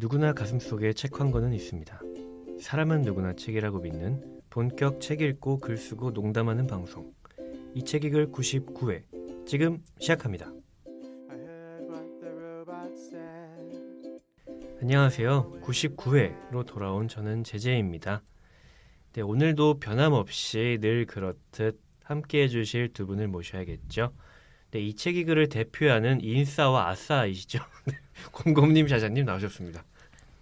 누구나 가슴속에 책 한 권은 있습니다. 사람은 누구나 책이라고 믿는 본격 책 읽고 글 쓰고 농담하는 방송. 이 책 읽을 99회 지금 시작합니다. 안녕하세요. 99회로 돌아온 저는 제재입니다. 네, 오늘도 변함없이 늘 그렇듯 함께해 주실 두 분을 모셔야겠죠. 네, 이 책 읽을을 대표하는 인싸와 아싸이시죠. 곰곰님, 샤샤님 나오셨습니다.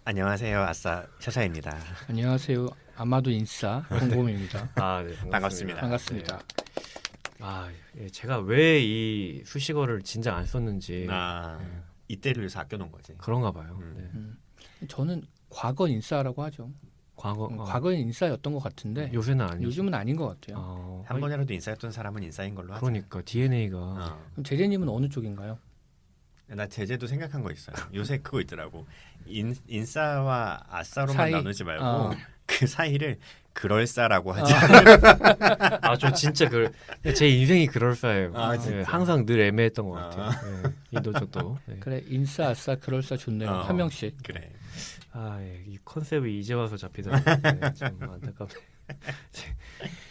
안녕하세요. 아싸 샤샤입니다. 안녕하세요. 아마도 인싸 공곰입니다. 아, 네, 반갑습니다. 반갑습니다. 네. 아, 예, 제가 왜 이 수식어를 진작 안 썼는지 이때를 위해서 아껴놓은 거지. 그런가 봐요. 네. 저는 과거 인싸라고 하죠. 과거엔 인싸였던 것 같은데 요새는 아니죠. 요즘은 아닌 것 같아요. 한 번이라도 인싸였던 사람은 인싸인 걸로 하자. 그러니까 DNA가 그럼 제재님은 어느 쪽인가요? 나 제재도 생각한 거 있어요. 요새 그거 있더라고. 인싸와 아싸로만 사이? 나누지 말고 그 사이를 그럴싸라고 하지. 저 진짜 제 인생이 그럴싸해요. 진짜? 네, 항상 늘 애매했던 것 같아요. 네, 이도저도. 네. 그래 인싸 아싸 그럴싸 좋네요. 한 명씩. 그래. 예, 이 컨셉이 이제 와서 잡히더라고요. 네, 좀 안타깝네.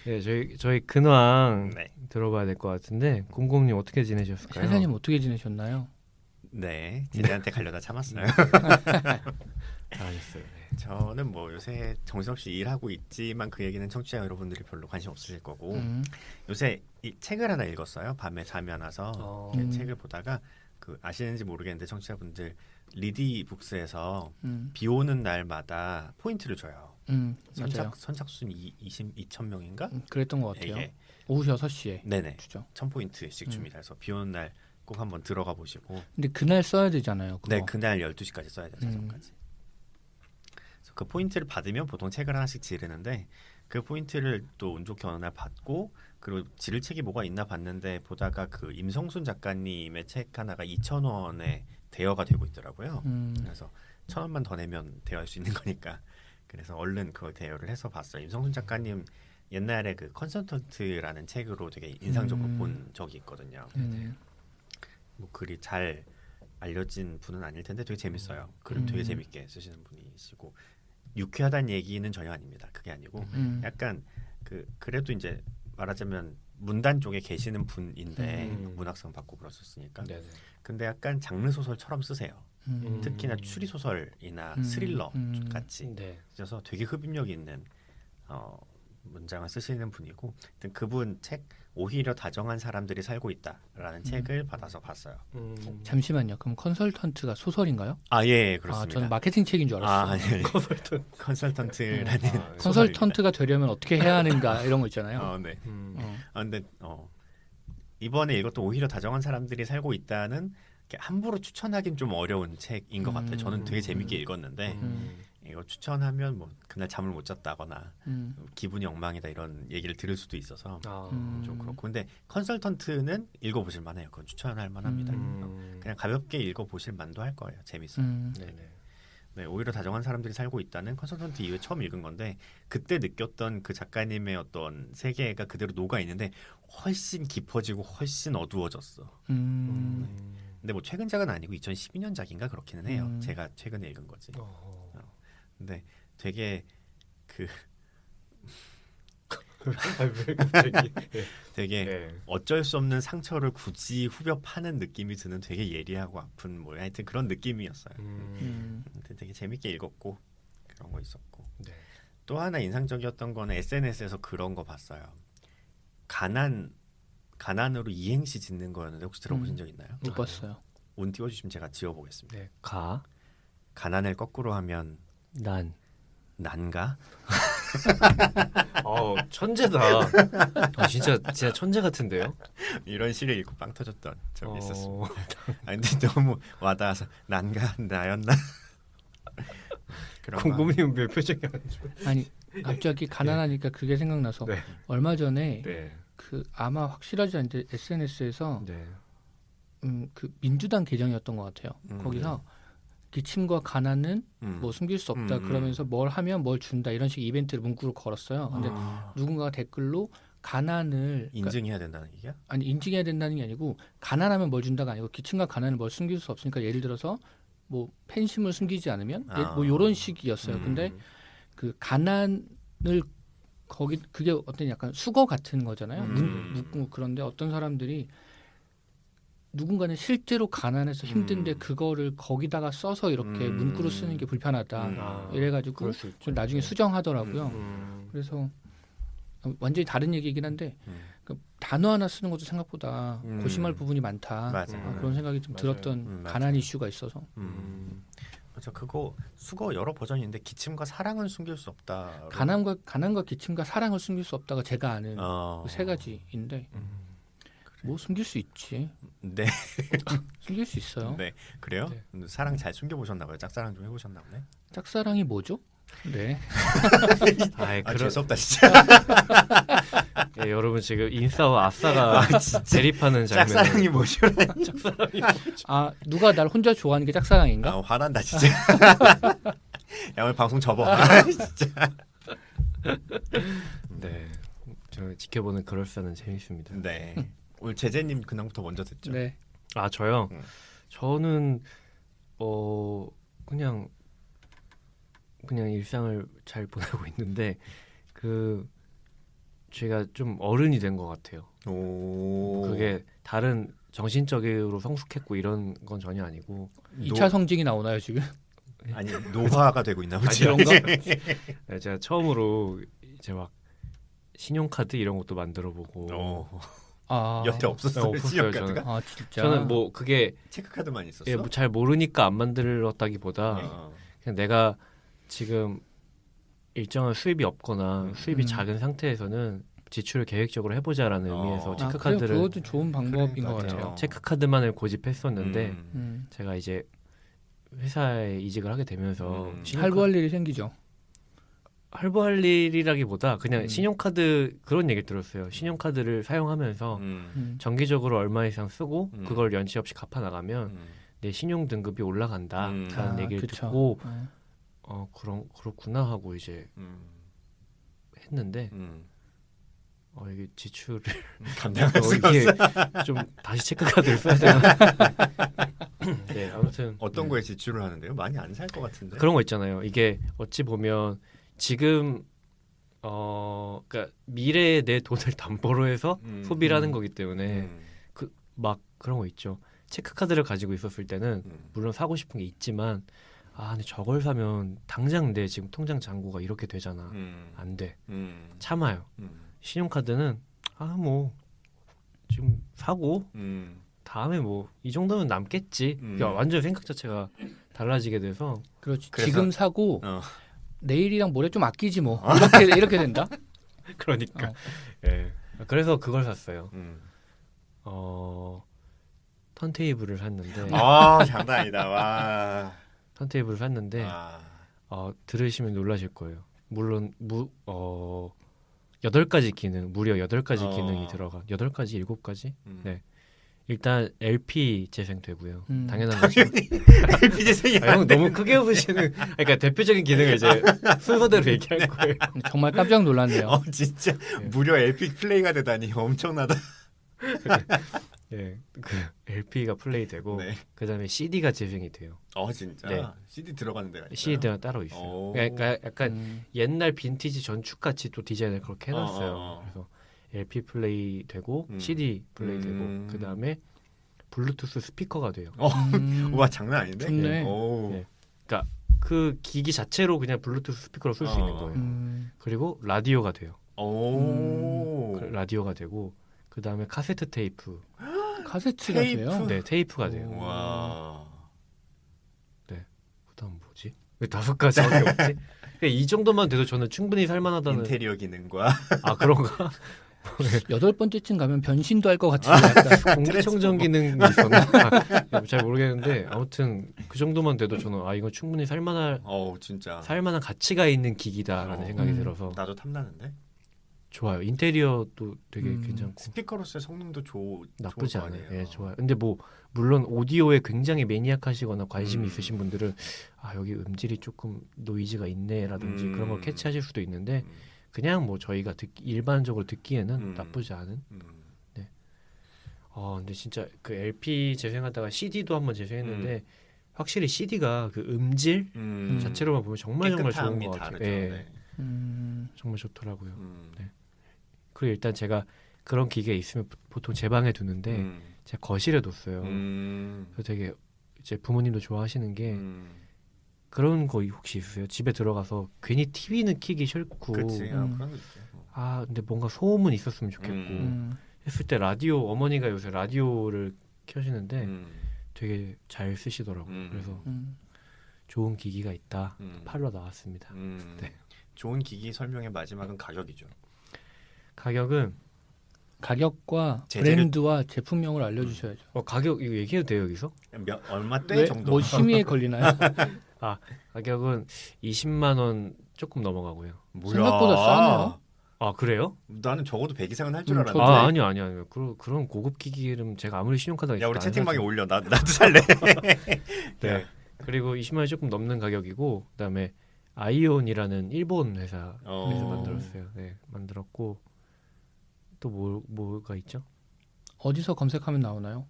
네, 저희 근황 네. 들어봐야 될 것 같은데 곰곰님 어떻게 지내셨을까요? 샤샤님 어떻게 지내셨나요? 네. 제재한테 가려다 참았어요. 잘하셨어요. 네. 저는 뭐 요새 정신없이 일하고 있지만 그 얘기는 청취자 여러분들이 별로 관심 없으실 거고 요새 이 책을 하나 읽었어요. 밤에 잠이 안 와서 책을 보다가 그 아시는지 모르겠는데 청취자분들 리디북스에서 비 오는 날마다 포인트를 줘요. 맞아요. 선착순 2,000명인가? 그랬던 것 같아요. 이게 오후 6시에 네네 주죠. 1,000포인트씩 줍니다. 그래서 비 오는 날 꼭 한번 들어가 보시고. 근데 그날 써야 되잖아요. 그거. 네, 그날 12시까지 써야 돼요. 새벽까지. 그래서 그 포인트를 받으면 보통 책을 하나씩 지르는데 그 포인트를 또 운 좋게 어느 날 받고 그리고 지를 책이 뭐가 있나 봤는데 보다가 그 임성순 작가님의 책 하나가 2,000원에 대여가 되고 있더라고요. 그래서 1,000원만 더 내면 대여할 수 있는 거니까 그래서 얼른 그걸 대여를 해서 봤어요. 임성순 작가님 옛날에 그 컨설턴트라는 책으로 되게 인상적으로 본 적이 있거든요. 뭐 글이 잘 알려진 분은 아닐 텐데 되게 재밌어요. 글은 되게 재밌게 쓰시는 분이시고 유쾌하다는 얘기는 전혀 아닙니다. 그게 아니고 약간 그래도 이제 말하자면 문단 쪽에 계시는 분인데 문학상 받고 그러셨으니까. 네네. 근데 약간 장르 소설처럼 쓰세요. 특히나 추리 소설이나 스릴러 같이. 네. 그래서 되게 흡입력 있는 문장을 쓰시는 분이고 그분 책 오히려 다정한 사람들이 살고 있다라는 책을 받아서 봤어요. 잠시만요. 그럼 컨설턴트가 소설인가요? 예, 그렇습니다. 저는 마케팅 책인 줄 알았어요. 네. 컨설턴트라는 컨설턴트가 되려면 어떻게 해야 하는가 이런 거 있잖아요. 네. 근데 이번에 읽었던 오히려 다정한 사람들이 살고 있다는 함부로 추천하기는 좀 어려운 책인 것 같아요. 저는 되게 재밌게 읽었는데 이거 추천하면 뭐 그날 잠을 못 잤다거나 기분이 엉망이다 이런 얘기를 들을 수도 있어서 좀 그렇고 근데 컨설턴트는 읽어보실 만해요. 그건 추천할 만합니다. 그냥 가볍게 읽어보실 만도 할 거예요. 재밌어요. 네, 오히려 다정한 사람들이 살고 있다는 컨설턴트 이후에 처음 읽은 건데 그때 느꼈던 그 작가님의 어떤 세계가 그대로 녹아 있는데 훨씬 깊어지고 훨씬 어두워졌어. 근데 뭐 최근작은 아니고 2012년작인가 그렇기는 해요. 제가 최근에 읽은 거지. 근데 되게 왜 갑자기? 되게 네. 어쩔 수 없는 상처를 굳이 후벼 파는 느낌이 드는 되게 예리하고 아픈 뭐 하여튼 그런 느낌이었어요. 근데 되게 재밌게 읽었고 그런 거 있었고 네. 또 하나 인상적이었던 거는 SNS에서 그런 거 봤어요. 가난으로 이행시 짓는 거였는데 혹시 들어보신 적 있나요? 못 봤어요. 운 띄워주시면 제가 지어보겠습니다. 네. 가난을 거꾸로 하면 난가? 천재다. 진짜 천재 같은데요? 이런 시를 읽고 빵 터졌던 적이 있었습니다. 근데 너무 와닿아서 난가 나였나? 곰곰님 왜 표정이 안 좋아? 아니 갑자기 가난하니까 그게 생각나서 네. 얼마 전에 네. 아마 확실하지 않은데 SNS에서 네. 그 민주당 계정이었던 것 같아요. 거기서 기침과 가난은 뭐 숨길 수 없다 그러면서 뭘 하면 뭘 준다 이런 식의 이벤트를 문구를 걸었어요. 근데 누군가가 댓글로 가난을 인증해야 된다는 얘기야? 아니 인증해야 된다는 게 아니고 가난하면 뭘 준다가 아니고 기침과 가난을 뭘 숨길 수 없으니까 예를 들어서 뭐 팬심을 숨기지 않으면 아. 뭐 이런 식이었어요. 근데 그 가난을 거기 그게 어떤 약간 수거 같은 거잖아요. 묻고 그런데 어떤 사람들이 누군가는 실제로 가난해서 힘든데 그거를 거기다가 써서 이렇게 문구로 쓰는 게 불편하다. 아, 이래가지고 그럴 수 있죠. 좀 나중에 수정하더라고요. 음. 그래서 완전히 다른 얘기이긴 한데 그 단어 하나 쓰는 것도 생각보다 고심할 부분이 많다. 맞아요. 그런 생각이 좀 맞아요. 들었던 맞아요. 가난 이슈가 있어서. 맞아. 그거 수거 여러 버전이 있는데 기침과 사랑은 숨길 수 없다. 가난과 기침과 사랑을 숨길 수 없다가 제가 아는 그 세 가지인데 뭐 숨길 수 있지. 네. 숨길 수 있어요. 네. 그래요? 네. 사랑 잘 숨겨 보셨나 봐요. 짝사랑 좀 해보셨나 보네. 짝사랑이 뭐죠? 네. 아이, 아, 그러, 재수없다 진짜. 예, 여러분 지금 인싸와 아싸가 대립하는 장면. 짝사랑이 뭐죠라니. 아 누가 날 혼자 좋아하는 게 짝사랑인가? 아, 화난다 진짜. 야 오늘 방송 접어. 진짜. 네, 저 지켜보는 그럴싸는 재밌습니다. 네. 오늘 제재님 근황부터 먼저 듣죠. 네. 아 저요? 음. 저는 그냥 일상을 잘 보내고 있는데 그 제가 좀 어른이 된 것 같아요. 오. 그게 다른 정신적으로 성숙했고 이런 건 전혀 아니고 2차 성징이 나오나요 지금? 아니 노화가 되고 있나 보지. 그런가? 네, 제가 처음으로 이제 막 신용카드 이런 것도 만들어보고 아, 여태 없었어요. 없었어요, 신용카드가? 아 진짜. 저는 뭐 그게 체크카드만 있었어. 예, 뭐잘 모르니까 안 만들었다기보다 어. 그냥 내가 지금 일정한 수입이 없거나 수입이 음. 작은 상태에서는 지출을 계획적으로 해보자라는 의미에서 그래요? 체크카드를 그것도 좋은 방법인 그러니까 것 같아요. 같아요. 체크카드만을 고집했었는데 제가 이제 회사에 이직을 하게 되면서 할부할 일이 생기죠. 할부할 일이라기보다 그냥 신용카드 그런 얘기를 들었어요. 신용카드를 사용하면서 정기적으로 얼마 이상 쓰고 그걸 연체 없이 갚아 나가면 내 신용 등급이 올라간다라는 얘기를 그쵸. 듣고 그렇구나 하고 이제 했는데 이게 지출을 감당할 수가 이게 없어. 좀 다시 체크카드를 써야 되나? 네, 아무튼 어떤 거에 지출을 하는데요? 많이 안 살 것 같은데. 그런 거 있잖아요. 이게 어찌 보면 지금 그러니까 미래에 내 돈을 담보로 해서 소비를 하는 거기 때문에 막 그런 거 있죠. 체크카드를 가지고 있었을 때는 물론 사고 싶은 게 있지만 근데 저걸 사면 당장 내 지금 통장 잔고가 이렇게 되잖아. 안 돼. 참아요. 신용카드는 뭐 지금 사고 다음에 뭐 이 정도면 남겠지. 그러니까 완전 생각 자체가 달라지게 돼서 그렇지. 그래서- 지금 사고 어. 내일이랑 모레 좀 아끼지 뭐. 이렇게 된다. 그러니까 예. 그래서 그걸 샀어요. 턴테이블을 샀는데 아 장난 아니다. 와. 턴테이블을 샀는데 아. 들으시면 놀라실 거예요. 물론 8가지 기능, 무려 8가지 기능이 들어간 8가지, 7가지? 네. 일단 LP 재생되고요. 당연한 거죠. LP 재생이 형 너무 크게 웃으시는 그러니까 대표적인 기능을 이제 순서대로 얘기할 거예요. 정말 깜짝 놀랐네요. 진짜 예. 무려 LP 플레이가 되다니 엄청나다. 예. 그 LP가 플레이되고 네. 그다음에 CD가 재생이 돼요. 진짜. 네. CD 들어가는 데가 있어요. CD가 따로 있어요. 오. 그러니까 약간 옛날 빈티지 전축 같이 또 디자인을 그렇게 해놨어요. 그래서 LP 플레이 되고 CD 플레이 되고 그 다음에 블루투스 스피커가 돼요. 와 장난 아닌데? 좋네. 오. 네. 그러니까 그 기기 자체로 그냥 블루투스 스피커로 쓸 수 있는 거예요. 그리고 라디오가 돼요. 오. 라디오가 되고 그 다음에 카세트 테이프. 카세트가 돼요. 네, 테이프가 돼요. 와. 그다음 뭐지? 왜 5가지밖에 없지? 이 정도만 돼도 저는 충분히 살만하다는. 인테리어 기능과 그런가? 8번째쯤 가면 변신도 할 것 같은데 약간. 공기청정 기능이 있었나? 잘 모르겠는데 아무튼 그 정도만 돼도 저는 이건 충분히 살만한 진짜. 가치가 있는 기기다라는 생각이 들어서 나도 탐나는데. 좋아요. 인테리어도 되게 괜찮고 스피커로서의 성능도 나쁘지 좋을 거 않아요. 아니에요. 예, 좋아요. 근데 뭐 물론 오디오에 굉장히 매니악하시거나 관심이 있으신 분들은 여기 음질이 조금 노이즈가 있네라든지 그런 걸 캐치하실 수도 있는데 그냥 뭐 저희가 일반적으로 듣기에는 나쁘지 않은. 네. 근데 진짜 그 LP 재생하다가 CD도 한번 재생했는데 확실히 CD가 그 음질 자체로만 보면 정말 좋은 깨끗함이 것 같아요. 다르죠. 예, 네. 정말 좋더라고요. 음. 네. 그리고 일단 제가 그런 기계 있으면 보통 제 방에 두는데 제가 거실에 뒀어요. 그래서 되게 이제 부모님도 좋아하시는 게 그런 거 혹시 있으세요? 집에 들어가서 괜히 TV는 켜기 싫고 그치. 그런 거 있죠. 아 근데 뭔가 소음은 있었으면 좋겠고 했을 때 라디오 어머니가 요새 라디오를 켜시는데 되게 잘 쓰시더라고요. 그래서 좋은 기기가 있다. 팔러 나왔습니다. 네. 좋은 기기 설명의 마지막은 가격이죠. 가격은 가격과 제재를- 브랜드와 제품명을 알려주셔야죠. 가격 이거 얘기해도 돼요 여기서? 얼마 대 왜? 정도? 뭐 심의에 걸리나요? 가격은 20만 원 조금 넘어가고요. 뭐야? 생각보다 싸네요. 아 그래요? 나는 적어도 100 이상은 할 줄 저도 알았는데. 아니요. 그런 고급 기기는 제가 아무리 신용카드가 야, 우리 있어도 안 채팅방에 사죠. 올려. 나도 살래. 네. 그리고 20만 원이 조금 넘는 가격이고 그다음에 아이온이라는 일본 회사에서 만들었어요. 네, 만들었고 또 뭐가 있죠? 어디서 검색하면 나오나요?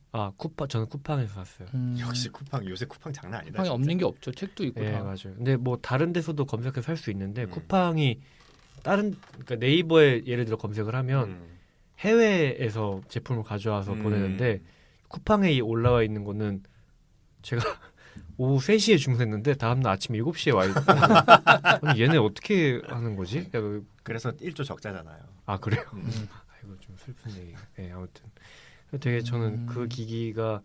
저는 쿠팡에서 샀어요. 역시 쿠팡 요새 쿠팡 장난 아니다. 쿠팡에 진짜. 없는 게 없죠. 책도 있고 네, 다. 맞아요. 근데 뭐 다른 데서도 검색해서 살 수 있는데 음. 쿠팡이 그러니까 네이버에 예를 들어 검색을 하면 해외에서 제품을 가져와서 보내는데 쿠팡에 올라와 있는 거는 제가 오후 3시에 주문했는데 다음날 아침 7시에 와 있고 아니 얘네 어떻게 하는 거지? 그래서 1조 적자잖아요. 그래요? 아이고 좀 슬픈 얘기. 네, 아무튼 되게 저는 그 기기가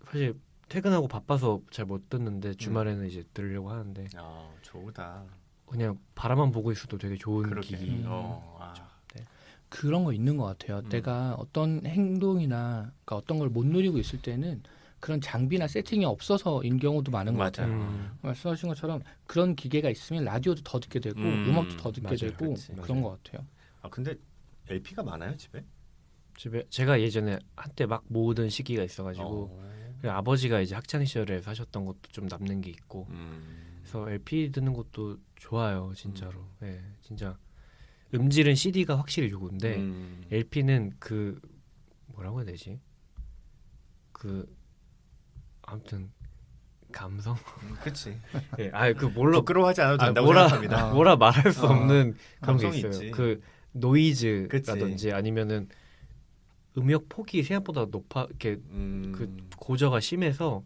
사실 퇴근하고 바빠서 잘 못 듣는데 주말에는 이제 들으려고 하는데 좋다. 그냥 바라만 보고 있어도 되게 좋은 그렇게. 기기. 그런 거 있는 것 같아요. 내가 어떤 행동이나 그러니까 어떤 걸 못 누리고 있을 때는 그런 장비나 세팅이 없어서인 경우도 많은 것 같아요. 말씀하신 것처럼 그런 기계가 있으면 라디오도 더 듣게 되고 음악도 더 듣게 맞아요. 되고 그렇지. 그런 것 같아요. 근데 LP가 많아요 집에? 집에 제가 예전에 한때 막 모으던 시기가 있어가지고 그리고 아버지가 이제 학창 시절에 사셨던 것도 좀 남는 게 있고 그래서 LP 듣는 것도 좋아요 진짜로. 네, 진짜 음질은 CD가 확실히 좋은데 LP는 그 뭐라고 해야 되지? 아무튼 감성. 그렇지. 네, 몰라 부끄러워하지 않아도 된다고 뭐라 생각합니다. 뭐라 말할 수 없는 그런 게 감성이 있어요. 있지. 그 노이즈라든지 아니면은 음역 폭이 생각보다 이렇게 그 고저가 심해서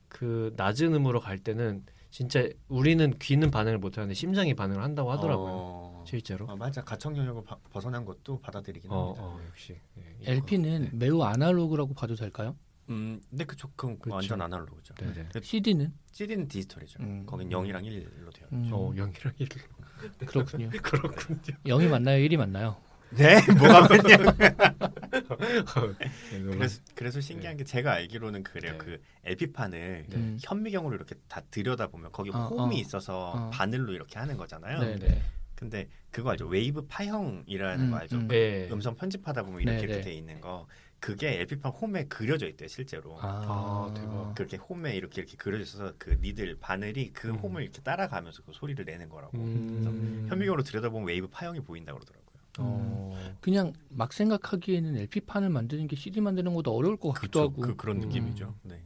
그 낮은 음으로 갈 때는 진짜 우리는 귀는 반응을 못하는데 심장이 반응을 한다고 하더라고요. 실제로. 맞아. 가청 영역을 벗어난 것도 받아들이긴 합니다. 역시. 네, LP는 매우 아날로그라고 봐도 될까요? 근데 그건 그쵸. 완전 아날로그죠. 네네. CD는? CD는 디지털이죠. 거긴 0이랑 1로 되어 있죠. 0이랑 1. 그렇군요. 그렇군요. 0이 맞나요? 1이 맞나요? 네, 뭐가 맞냐? 네, 그래서 신기한 게 제가 알기로는 그래요. 네. 그 LP판을 네. 현미경으로 이렇게 다 들여다보면 거기 홈이 있어서 바늘로 이렇게 하는 거잖아요. 네네. 근데 그거 알죠? 웨이브 파형이라는 거 알죠? 네. 음성 편집하다 보면 이렇게 네네. 돼 있는 거. 그게 LP판 홈에 그려져 있대요, 실제로. 대박. 그렇게 홈에 이렇게 그려져 있어서 그 니들 바늘이 그 홈을 이렇게 따라가면서 그 소리를 내는 거라고. 그래서 현미경으로 들여다보면 웨이브 파형이 보인다고 그러더라고요. 그냥 막 생각하기에는 LP판을 만드는 게 CD 만드는 것보다 어려울 것 같기도 하고. 그런 느낌이죠. 네.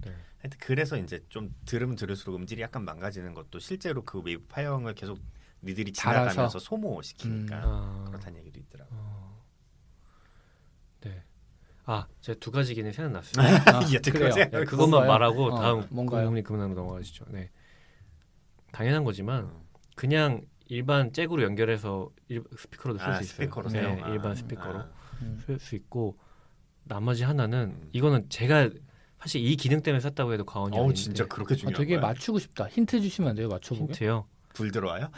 네. 하여튼 그래서 이제 좀 들으면 들을수록 음질이 약간 망가지는 것도 실제로 그 웨이브 파형을 계속 니들이 달아서. 지나가면서 소모시키니까 그렇다는 얘기도 있더라고요. 네. 제가 두 가지 기능 생각났어요. 여튼 그래요. 그거지? 네, 그것만 뭔가요? 말하고 다음 뭔가요? 궁금이 그만하고 넘어가시죠. 네. 당연한 거지만 그냥 일반 잭으로 연결해서 스피커로도 쓸 수 있어요. 스피커로 네, 사용. 일반 스피커로 음. 쓸 수 있고 나머지 하나는 이거는 제가 사실 이 기능 때문에 샀다고 해도 과언이 아닌데 진짜 그렇게 중요한 되게 거야? 맞추고 싶다. 힌트 주시면 안 돼요? 맞춰보게? 힌트요. 불 들어와요?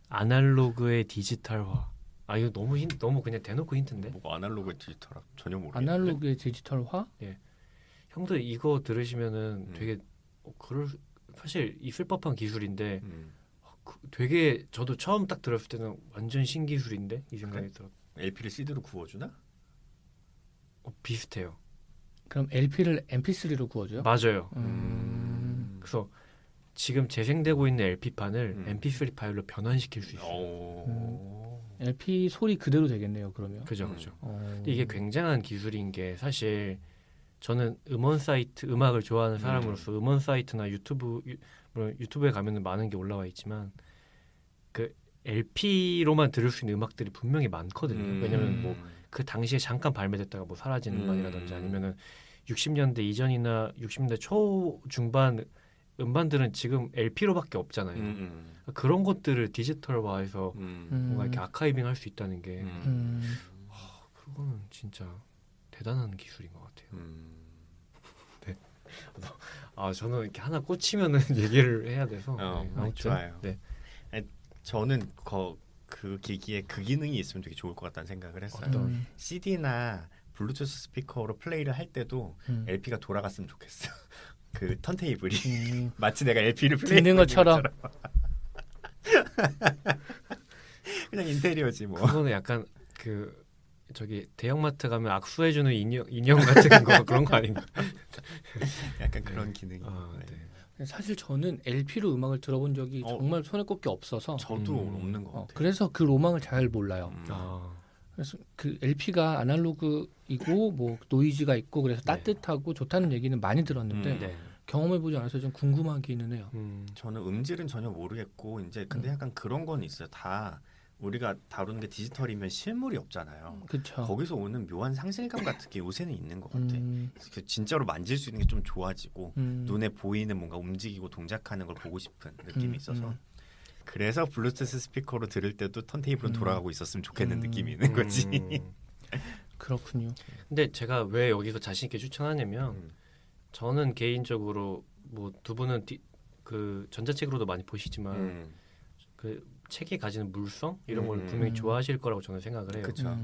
아날로그의 디지털화. 이거 너무 그냥 대놓고 힌트인데. 뭐 아날로그 디지털 전혀 모르겠는데. 아날로그의 디지털화? 형들 이거 들으시면은 되게 사실 있을 법한 기술인데 되게 저도 처음 딱 들었을 때는 완전 신기술인데 이 생각이 들었. LP를 CD로 구워주나? 비슷해요. 그럼 LP를 MP3로 구워줘요? 맞아요. 그래서 지금 재생되고 있는 LP판을 MP3 파일로 변환시킬 수 있어요. LP 소리 그대로 되겠네요. 그러면. 그죠. 어. 근데 이게 굉장한 기술인 게 사실 저는 음원 사이트 음악을 좋아하는 사람으로서 음원 사이트나 물론 유튜브에 가면은 많은 게 올라와 있지만 그 LP로만 들을 수 있는 음악들이 분명히 많거든요. 왜냐면 뭐 그 당시에 잠깐 발매됐다가 뭐 사라진 음반이라든지 아니면은 60년대 이전이나 60년대 초 중반 음반들은 지금 LP로밖에 없잖아요. 그런 것들을 디지털화해서 뭔가 이렇게 아카이빙 할 수 있다는 게 그거는 진짜 대단한 기술인 것 같아요. 네. 저는 이렇게 하나 꽂히면은 얘기를 해야 돼서 아무튼 좋아요. 네. 저는 그 기기에 그 기능이 있으면 되게 좋을 것 같다는 생각을 했어요. CD나 블루투스 스피커로 플레이를 할 때도 LP가 돌아갔으면 좋겠어. 그 턴테이블이 마치 내가 LP를 듣는 것처럼. 그냥 인테리어지 뭐. 그거는 약간 그 저기 대형마트 가면 악수해주는 인형 같은 거 그런 거 아닌가? 약간 그런 기능이. 네. 사실 저는 LP로 음악을 들어본 적이 정말 손에 꼽기 없어서 저도 없는 것 같아요. 그래서 그 로망을 잘 몰라요. 그래서 그 LP가 아날로그이고 뭐 노이즈가 있고 그래서 따뜻하고 좋다는 얘기는 많이 들었는데 경험해보지 않아서 좀 궁금하기는 해요. 저는 음질은 전혀 모르겠고 이제 근데 약간 그런 건 있어요. 다 우리가 다루는 게 디지털이면 실물이 없잖아요. 그쵸. 거기서 오는 묘한 상실감 같은 게 요새는 있는 것 같아. 그 진짜로 만질 수 있는 게 좀 좋아지고 눈에 보이는 뭔가 움직이고 동작하는 걸 보고 싶은 느낌이 있어서 그래서 블루투스 스피커로 들을 때도 턴테이블은 돌아가고 있었으면 좋겠는 느낌이 있는 거지. 그렇군요. 근데 제가 왜 여기서 자신 있게 추천하냐면 저는 개인적으로 뭐 두 분은 그 전자책으로도 많이 보시지만 그 책이 가지는 물성 이런 걸 분명히 좋아하실 거라고 저는 생각을 해요. 그렇죠.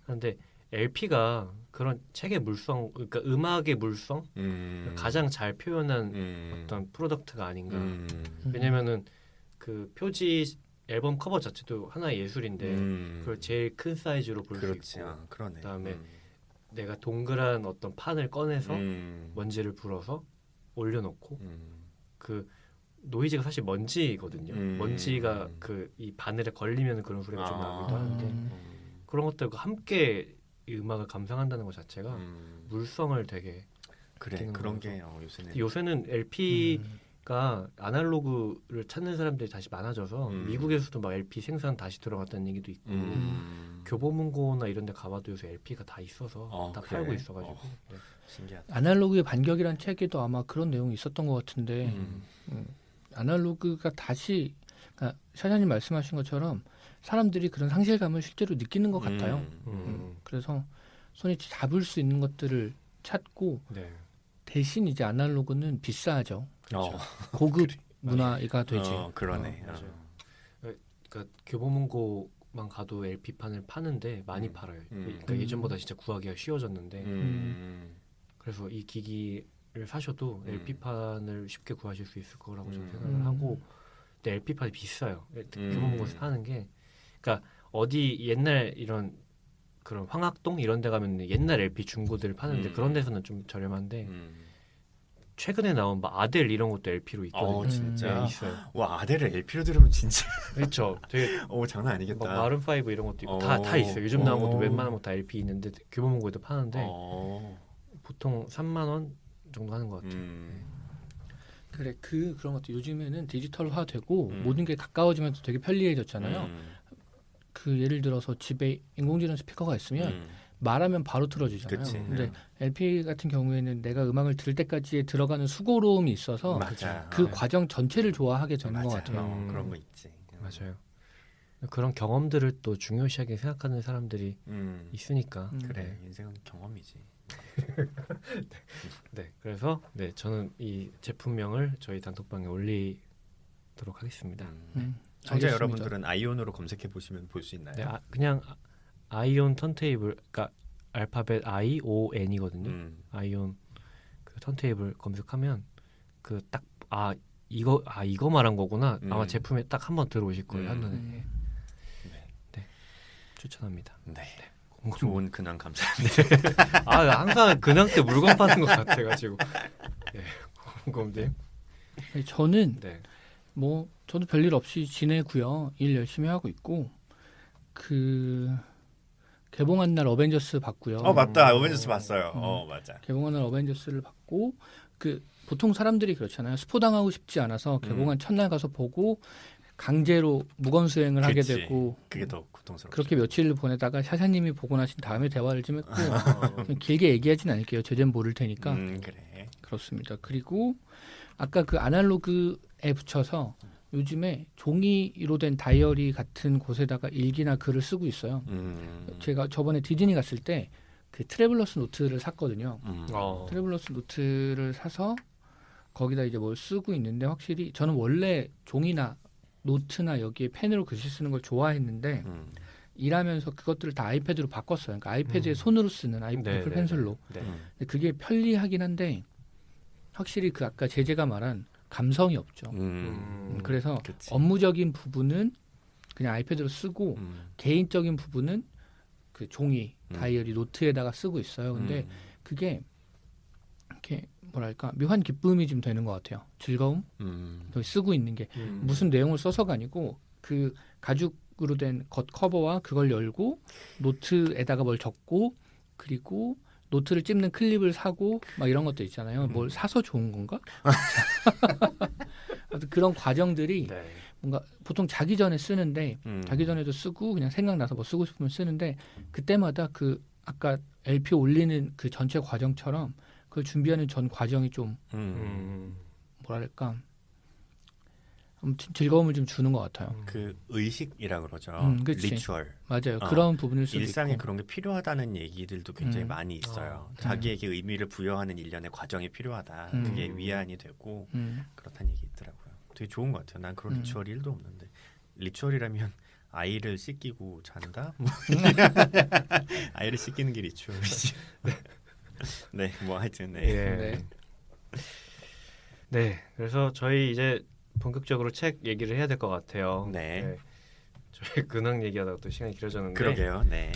그런데 LP가 그런 책의 물성, 그러니까 음악의 물성 가장 잘 표현한 어떤 프로덕트가 아닌가. 왜냐면은 그 표지 앨범 커버 자체도 하나의 예술인데 그걸 제일 큰 사이즈로 볼 수 있고, 그다음에 내가 동그란 어떤 판을 꺼내서 먼지를 불어서 올려놓고 그 노이즈가 사실 먼지거든요. 먼지가 그 이 바늘에 걸리면 그런 소리가 좀 나기도 하는데 그런 것들과 함께 이 음악을 감상한다는 것 자체가 물성을 되게 그런 게 요새는 LP가 아날로그를 찾는 사람들이 다시 많아져서 미국에서도 막 LP 생산 다시 들어갔다는 얘기도 있고 교보문고나 이런 데 가봐도 요새 LP가 다 있어서 다 팔고 있어가지고 신기하다. 아날로그의 반격이란 책에도 아마 그런 내용이 있었던 것 같은데 아날로그가 다시 그러니까 샤샤님 말씀하신 것처럼 사람들이 그런 상실감을 실제로 느끼는 것 같아요. 그래서 손에 잡을 수 있는 것들을 찾고 대신 이제 아날로그는 비싸죠. 고급 문화가 되지. 그러네. 그러니까 교보문고만 가도 LP판을 파는데 많이 팔아요. 그러니까 예전보다 진짜 구하기가 쉬워졌는데 그래서 이 기기를 사셔도 LP판을 쉽게 구하실 수 있을 거라고 저는 생각을 하고 근데 LP판이 비싸요. 교보문고에서 파는 게 그러니까 어디 옛날 이런 그런 황학동 이런 데 가면 옛날 LP 중고들 파는데 그런 데서는 좀 저렴한데 최근에 나온 막 아델 이런 것도 LP로 있거든요. 진짜 있어요. 와 아델을 LP로 들으면 진짜 그렇죠. 되게 장난 아니겠다. 마룬 5 이런 것도 있고 다 있어요. 요즘 나온 것도 웬만한 거 다 LP 있는데 교보문고에도 파는데 보통 3만 원 정도 하는 것 같아요. 그래 그런 것도 요즘에는 디지털화되고 모든 게 가까워지면서 되게 편리해졌잖아요. 그 예를 들어서 집에 인공지능 스피커가 있으면 말하면 바로 틀어지잖아요. 그치, 근데 LP 같은 경우에는 내가 음악을 들을 때까지 들어가는 수고로움이 있어서 그 과정 전체를 좋아하게 되는 것 같아요. 그런 거 있지. 맞아요. 그런 경험들을 또 중요시하게 생각하는 사람들이 있으니까. 그래 인생은 경험이지. 네, 그래서 저는 이 제품명을 저희 단톡방에 올리도록 하겠습니다. 청자 여러분들은 아이온으로 검색해 보시면 볼 수 있나요? 네, 그냥 아이온 턴테이블, 그러니까 알파벳 ION이거든요. 아이온 그 턴테이블 검색하면 그 딱 이거 말한 거구나. 아마 제품에 딱 한번 들어오실 거예요 한눈에. 네, 추천합니다. 네. 좋은 근황 감사합니다. 항상 근황 때 물건 파는 것 같아가지고. 공검님. 저는 저도 별일 없이 지내고요. 일 열심히 하고 있고 개봉한 날 어벤져스 봤고요. 맞다. 어벤져스 봤어요. 맞아. 개봉한 날 어벤져스를 봤고 그 보통 사람들이 그렇잖아요. 스포당하고 싶지 않아서 개봉한 첫날 가서 보고 강제로 무건 수행을 하게 그치. 되고 그게 더 고통스럽죠. 그렇게 며칠을 보내다가 샤샤님이 보고 나신 다음에 대화를 좀 했고 길게 얘기하진 않을게요. 제재는 모를 테니까. 그래. 그렇습니다. 그리고 아까 그 아날로그에 붙여서 요즘에 종이로 된 다이어리 같은 곳에다가 일기나 글을 쓰고 있어요. 제가 저번에 디즈니 갔을 때 그 트래블러스 노트를 샀거든요. 트래블러스 노트를 사서 거기다 이제 뭘 쓰고 있는데 확실히 저는 원래 종이나 노트나 여기에 펜으로 글씨 쓰는 걸 좋아했는데 일하면서 그것들을 다 아이패드로 바꿨어요. 그러니까 아이패드에 손으로 쓰는 애플 펜슬로. 네. 근데 그게 편리하긴 한데 확실히 그 아까 제재가 말한 감성이 없죠. 그래서 그치. 업무적인 부분은 그냥 아이패드로 쓰고 개인적인 부분은 그 종이, 다이어리, 노트에다가 쓰고 있어요. 근데 그게 이렇게 뭐랄까 묘한 기쁨이 좀 되는 것 같아요. 즐거움? 여기 쓰고 있는 게 무슨 내용을 써서가 아니고 그 가죽으로 된 겉 커버와 그걸 열고 노트에다가 뭘 적고 그리고 노트를 찝는 클립을 사고 막 이런 것도 있잖아요. 뭘 사서 좋은 건가? 아무튼 그런 과정들이 네. 뭔가 보통 자기 전에 쓰는데 자기 전에도 쓰고 그냥 생각나서 뭐 쓰고 싶으면 쓰는데 그때마다 그 아까 LP 올리는 그 전체 과정처럼 그걸 준비하는 전 과정이 좀 뭐랄까 아무튼 즐거움을 좀 주는 것 같아요. 그 의식이라 그러죠. 그치. 리추얼. 맞아요. 그런 부분일 수도 일상에 있고. 그런 게 필요하다는 얘기들도 굉장히 많이 있어요. 자기에게 의미를 부여하는 일련의 과정이 필요하다. 그게 위안이 되고 그렇다는 얘기 있더라고요. 되게 좋은 것 같아요. 난 그런 리추얼이 1도 없는데. 리추얼이라면 아이를 씻기고 잔다? 아이를 씻기는 게 리추얼이지. 네, 뭐 하여튼 네. 예. 네. 그래서 저희 이제 본격적으로 책 얘기를 해야 될 것 같아요. 네. 저희 근황 얘기하다가 또 시간이 길어졌는데. 그러게요. 네.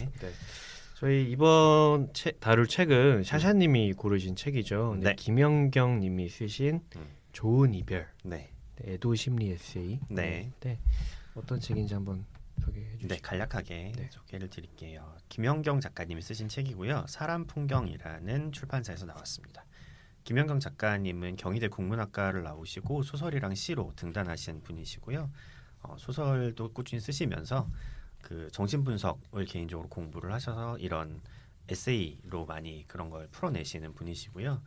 저희 이번 다룰 책은 샤샤님이 고르신 책이죠. 네. 김연경님이 쓰신 좋은 이별. 네. 애도 심리 에세이. 네. 어떤 책인지 한번 소개해 주시죠. 네, 간략하게 소개를 드릴게요. 김연경 작가님이 쓰신 책이고요. 사람 풍경이라는 출판사에서 나왔습니다. 김연경 작가님은 경희대 국문학과를 나오시고 소설이랑 시로 등단하신 분이시고요. 소설도 꾸준히 쓰시면서 그 정신분석을 개인적으로 공부를 하셔서 이런 에세이로 많이 그런 걸 풀어내시는 분이시고요.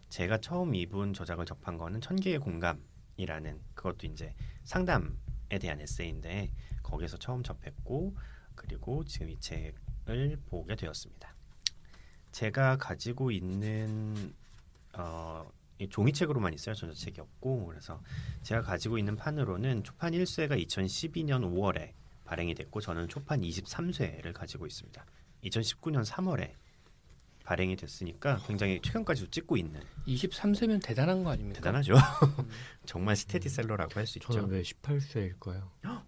제가 처음 이분 저작을 접한 거는 천개의 공감이라는 그것도 이제 상담에 대한 에세이인데 거기서 처음 접했고 그리고 지금 이 책을 보게 되었습니다. 제가 가지고 있는 이 종이책으로만 있어요. 전자책이 없고 그래서 제가 가지고 있는 판으로는 초판 1쇄가 2012년 5월에 발행이 됐고 저는 초판 23쇄를 가지고 있습니다. 2019년 3월에 발행이 됐으니까 굉장히 최근까지도 찍고 있는 23세면 대단한 거 아닙니까? 대단하죠. 정말 스테디셀러라고 할 수 있죠. 저는 왜 18세일까요?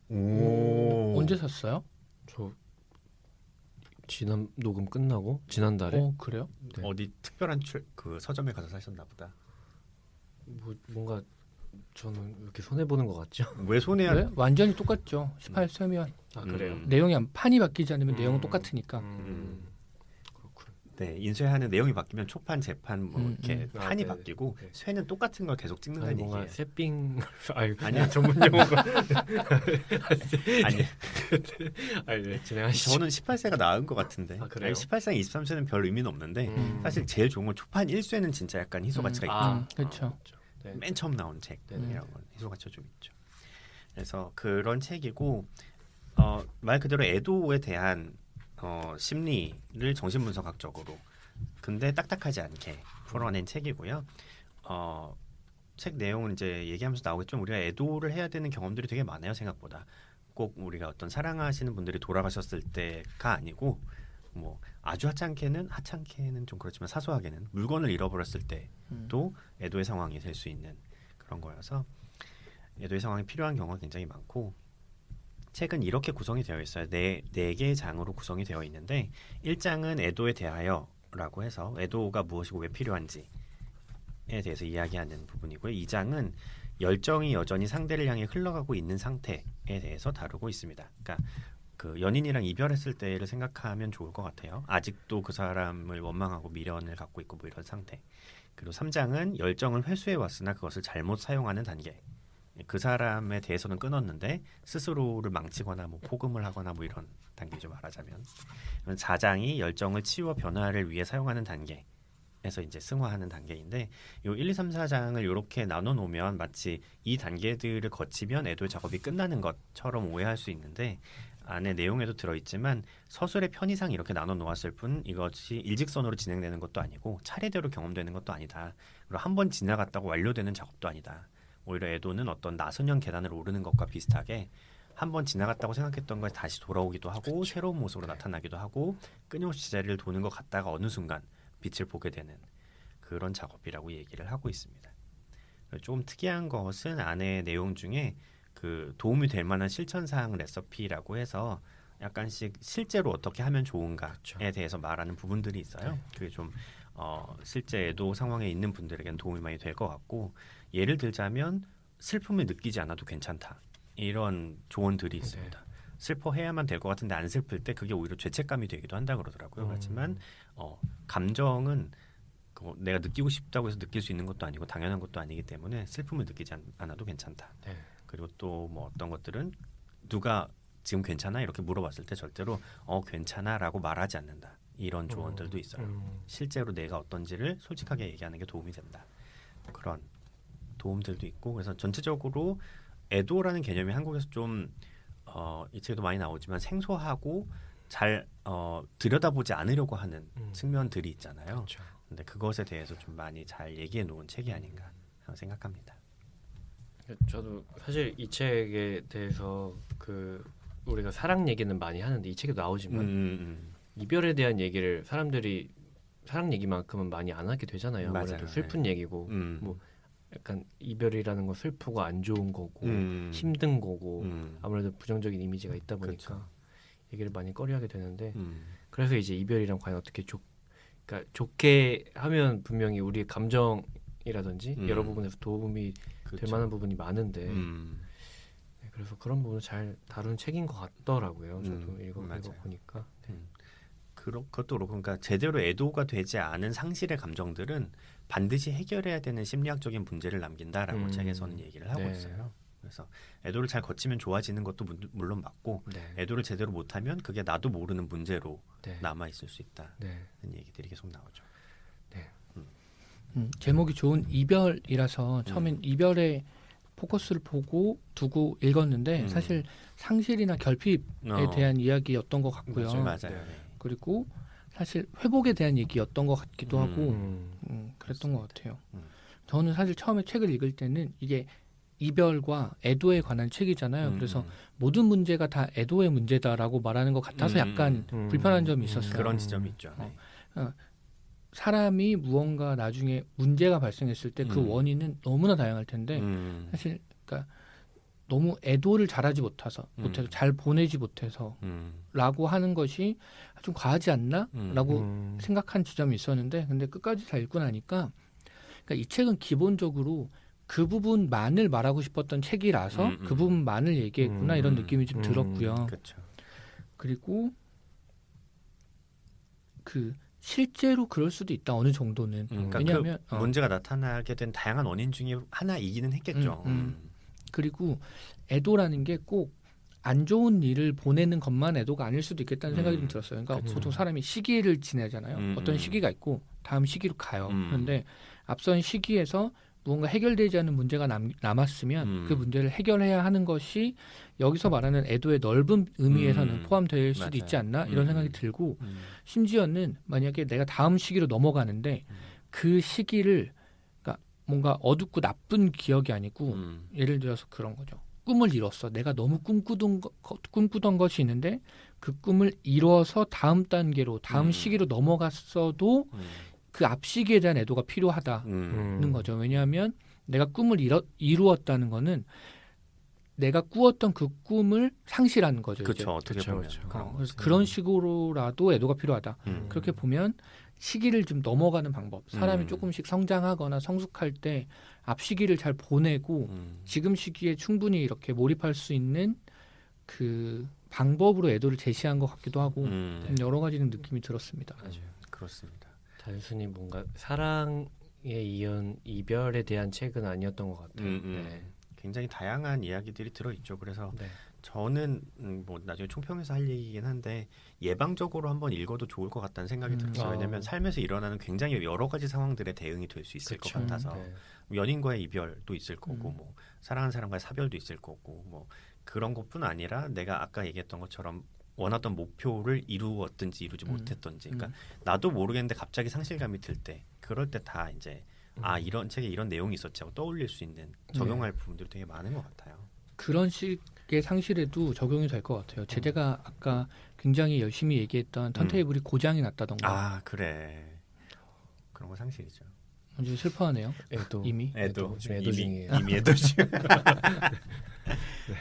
오. 언제 샀어요? 저 지난 녹음 끝나고 지난달에 그래요? 네. 어디 특별한 그 서점에 가서 사셨나 보다. 뭔가 저는 이렇게 손해 보는 것 같죠? 왜 손해야? 네? 완전히 똑같죠. 18세면 아 그래요? 내용이 판이 바뀌지 않으면 내용은 똑같으니까. 그렇군. 네, 인쇄하는 내용이 바뀌면 초판, 재판 뭐 이렇게 아, 판이 네. 바뀌고 네. 쇠는 똑같은 걸 계속 아니 찍는다는 뭔가 얘기예요. 세핑 아니야. 전문 용어가 아니, 아니 네, 진행하시죠. 저는 18세가 나은 것 같은데. 아, 그래요? 18세랑 23세는 별 의미는 없는데 사실 제일 좋은 건 초판 1쇄는 진짜 약간 희소 가치가 있죠. 그렇죠. 네. 맨 처음 나온 책 네네. 이런 건 희소 가치가 좀 있죠. 그래서 그런 책이고 말 그대로 애도에 대한 심리를 정신분석학적으로 근데 딱딱하지 않게 풀어낸 책이고요. 책 내용은 이제 얘기하면서 나오겠지만 우리가 애도를 해야 되는 경험들이 되게 많아요. 생각보다 꼭 우리가 어떤 사랑하시는 분들이 돌아가셨을 때가 아니고 뭐 아주 하찮게는 좀 그렇지만 사소하게는 물건을 잃어버렸을 때도 애도의 상황이 될 수 있는 그런 거여서 애도의 상황이 필요한 경우가 굉장히 많고 책은 이렇게 구성이 되어 있어요. 네 개의 장으로 구성이 되어 있는데 1장은 애도에 대하여라고 해서 애도가 무엇이고 왜 필요한지에 대해서 이야기하는 부분이고요. 2장은 열정이 여전히 상대를 향해 흘러가고 있는 상태에 대해서 다루고 있습니다. 그러니까 그 연인이랑 이별했을 때를 생각하면 좋을 것 같아요. 아직도 그 사람을 원망하고 미련을 갖고 있고 뭐 이런 상태. 그리고 3장은 열정을 회수해 왔으나 그것을 잘못 사용하는 단계. 그 사람에 대해서는 끊었는데 스스로를 망치거나 뭐 포금을 하거나 뭐 이런 단계죠, 말하자면. 4장이 열정을 치유와 변화를 위해 사용하는 단계에서 이제 승화하는 단계인데, 요 1, 2, 3, 4장을 이렇게 나눠 놓으면 마치 이 단계들을 거치면 애도 작업이 끝나는 것처럼 오해할 수 있는데, 안에 내용에도 들어있지만 서술의 편의상 이렇게 나눠 놓았을 뿐 이것이 일직선으로 진행되는 것도 아니고 차례대로 경험되는 것도 아니다. 그리고 한 번 지나갔다고 완료되는 작업도 아니다. 오히려 애도는 어떤 나선형 계단을 오르는 것과 비슷하게 한 번 지나갔다고 생각했던 것이 다시 돌아오기도 하고 그쵸. 새로운 모습으로 나타나기도 하고 끊임없이 제자리를 도는 것 같다가 어느 순간 빛을 보게 되는 그런 작업이라고 얘기를 하고 있습니다. 좀 특이한 것은 안에 내용 중에 그 도움이 될 만한 실천사항 레시피라고 해서 약간씩 실제로 어떻게 하면 좋은가에 그쵸. 대해서 말하는 부분들이 있어요. 그게 좀 실제 애도 상황에 있는 분들에게는 도움이 많이 될 것 같고, 예를 들자면 슬픔을 느끼지 않아도 괜찮다, 이런 조언들이 있습니다. 슬퍼해야만 될 것 같은데 안 슬플 때 그게 오히려 죄책감이 되기도 한다 그러더라고요. 그렇지만 감정은 내가 느끼고 싶다고 해서 느낄 수 있는 것도 아니고 당연한 것도 아니기 때문에 슬픔을 느끼지 않아도 괜찮다. 네. 그리고 또 뭐 어떤 것들은 누가 지금 괜찮아? 이렇게 물어봤을 때 절대로 괜찮아 라고 말하지 않는다. 이런 조언들도 있어요. 실제로 내가 어떤지를 솔직하게 얘기하는 게 도움이 된다. 그런 도움들도 있고, 그래서 전체적으로 애도라는 개념이 한국에서 좀 이 책에도 많이 나오지만 생소하고 잘 들여다보지 않으려고 하는 측면들이 있잖아요. 그렇죠. 근데 그것에 대해서 좀 많이 잘 얘기해 놓은 책이 아닌가 생각합니다. 저도 사실 이 책에 대해서 그 우리가 사랑 얘기는 많이 하는데 이 책에도 나오지만 이별에 대한 얘기를 사람들이 사랑 얘기만큼은 많이 안 하게 되잖아요. 맞아요. 아무래도 슬픈 얘기고 뭐 약간 이별이라는 건 슬프고 안 좋은 거고 힘든 거고 아무래도 부정적인 이미지가 있다 보니까 그쵸. 얘기를 많이 꺼려하게 되는데 그래서 이제 이별이랑 과연 어떻게 그러니까 좋게 하면 분명히 우리의 감정이라든지 여러 부분에서 도움이 될 만한 부분이 많은데 네, 그래서 그런 부분을 잘 다룬 책인 것 같더라고요. 저도 읽어보니까 네. 그것도 그렇고, 그러니까 제대로 애도가 되지 않은 상실의 감정들은 반드시 해결해야 되는 심리학적인 문제를 남긴다라고 책에서는 얘기를 하고 네. 있어요. 그래서 애도를 잘 거치면 좋아지는 것도 물론 맞고, 네. 애도를 제대로 못하면 그게 나도 모르는 문제로 네. 남아 있을 수 있다는 네. 얘기들이 계속 나오죠. 제목이 좋은 이별이라서 처음엔 이별에 포커스를 두고 읽었는데 사실 상실이나 결핍에 대한 이야기였던 것 같고요. 맞아요. 네. 그리고 사실 회복에 대한 얘기였던 것 같기도 하고 그랬던 것 같아요. 저는 사실 처음에 책을 읽을 때는 이게 이별과 애도에 관한 책이잖아요. 그래서 모든 문제가 다 애도의 문제다라고 말하는 것 같아서 약간 불편한 점이 있었어요. 그런 지점이 있죠. 네. 사람이 무언가 나중에 문제가 발생했을 때 그 원인은 너무나 다양할 텐데 사실 그러니까 너무 애도를 잘하지 못해서 잘 보내지 못해서 라고 하는 것이 좀 과하지 않나? 라고 생각한 지점이 있었는데 근데 끝까지 다 읽고 나니까 그러니까 이 책은 기본적으로 그 부분만을 말하고 싶었던 책이라서 그 부분만을 얘기했구나 이런 느낌이 좀 들었고요. 그렇죠. 그리고 그 실제로 그럴 수도 있다 어느 정도는. 그러니까 왜냐하면 그 문제가 나타나게 된 다양한 원인 중에 하나이기는 했겠죠. 그리고 애도라는 게 꼭 안 좋은 일을 보내는 것만 애도가 아닐 수도 있겠다는 생각이 좀 들었어요. 그러니까 그쵸. 보통 사람이 시기를 지내잖아요. 어떤 시기가 있고 다음 시기로 가요. 그런데 앞선 시기에서 무언가 해결되지 않은 문제가 남았으면 그 문제를 해결해야 하는 것이 여기서 말하는 애도의 넓은 의미에서는 포함될 수도 맞아요. 있지 않나 이런 생각이 들고 심지어는 만약에 내가 다음 시기로 넘어가는데 그 시기를 그러니까 뭔가 어둡고 나쁜 기억이 아니고 예를 들어서 그런 거죠. 꿈을 이뤘어. 내가 너무 꿈꾸던 것이 있는데 그 꿈을 이뤄서 다음 단계로 다음 시기로 넘어갔어도 그 앞 시기에 대한 애도가 필요하다는 거죠. 왜냐하면 내가 꿈을 이루었다는 거는 내가 꾸었던 그 꿈을 상실하는 거죠. 그렇죠. 어떻게 보면. 그래서 그런 식으로라도 애도가 필요하다. 그렇게 보면 시기를 좀 넘어가는 방법. 사람이 조금씩 성장하거나 성숙할 때 앞 시기를 잘 보내고 지금 시기에 충분히 이렇게 몰입할 수 있는 그 방법으로 애도를 제시한 것 같기도 하고 여러 가지 느낌이 들었습니다. 맞아요. 그렇습니다. 단순히 뭔가 사랑에 이은 이별에 대한 책은 아니었던 것 같아요. 네. 굉장히 다양한 이야기들이 들어있죠. 그래서 네. 저는 뭐 나중에 총평해서 할 얘기이긴 한데 예방적으로 한번 읽어도 좋을 것 같다는 생각이 들었어요. 왜냐하면 삶에서 일어나는 굉장히 여러 가지 상황들에 대응이 될 수 있을 그쵸. 것 같아서 네. 연인과의 이별도 있을 거고 뭐 사랑하는 사람과의 사별도 있을 거고 뭐 그런 것뿐 아니라 내가 아까 얘기했던 것처럼 원하던 목표를 이루었든지 이루지 못했던지 그러니까 나도 모르겠는데 갑자기 상실감이 들 때 그럴 때 다 이제 이런 책에 이런 내용이 있었지 하고 떠올릴 수 있는 적용할 부분들이 되게 많은 것 같아요. 그런 식의 상실에도 적용이 될 것 같아요. 제가 아까 굉장히 열심히 얘기했던 턴테이블이 고장이 났다던가. 그래. 그런 거 상실이죠. 아주 슬퍼하네요. 애도 이미. 지금 애도 중이에요. 이미 애도 중.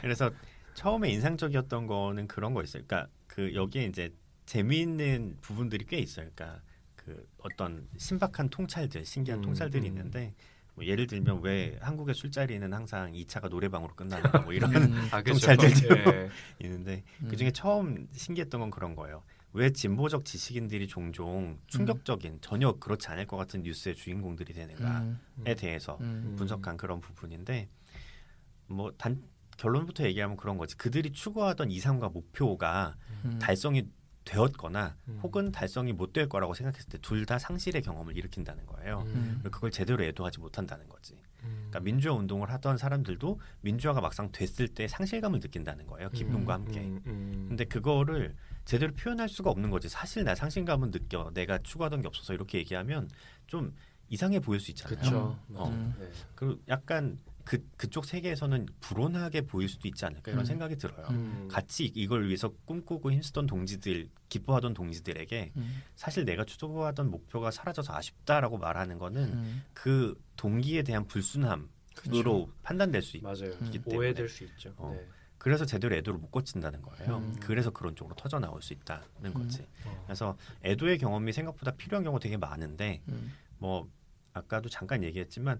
그래서 처음에 인상적이었던 거는 그런 거 있어요. 그러니까 그 여기에 이제 재미있는 부분들이 꽤 있어요. 그러니까 그 어떤 신박한 통찰들, 신기한 통찰들이 있는데 뭐 예를 들면 왜 한국의 술자리는 항상 2차가 노래방으로 끝나는가 뭐 이런 통찰들이 있는데 그중에 처음 신기했던 건 그런 거예요. 왜 진보적 지식인들이 종종 충격적인 전혀 그렇지 않을 것 같은 뉴스의 주인공들이 되는가에 대해서 분석한 그런 부분인데 뭐 결론부터 얘기하면 그런 거지. 그들이 추구하던 이상과 목표가 달성이 되었거나 혹은 달성이 못 될 거라고 생각했을 때 둘 다 상실의 경험을 일으킨다는 거예요. 그걸 제대로 애도하지 못한다는 거지. 그러니까 민주화 운동을 하던 사람들도 민주화가 막상 됐을 때 상실감을 느낀다는 거예요. 기쁨과 함께. 근데 그거를 제대로 표현할 수가 없는 거지. 사실 나 상실감은 느껴. 내가 추구하던 게 없어서 이렇게 얘기하면 좀 이상해 보일 수 있잖아요. 그렇죠. 네. 그리고 약간 그쪽 세계에서는 불온하게 보일 수도 있지 않을까 이런 생각이 들어요. 같이 이걸 위해서 꿈꾸고 힘쓰던 동지들, 기뻐하던 동지들에게 사실 내가 추구하던 목표가 사라져서 아쉽다라고 말하는 거는 그 동기에 대한 불순함으로 판단될 수 맞아요. 있기 때문에 오해될 수 있죠. 네. 그래서 제대로 애도를 못 고친다는 거예요. 그래서 그런 쪽으로 터져 나올 수 있다는 거지. 그래서 애도의 경험이 생각보다 필요한 경우가 되게 많은데 뭐 아까도 잠깐 얘기했지만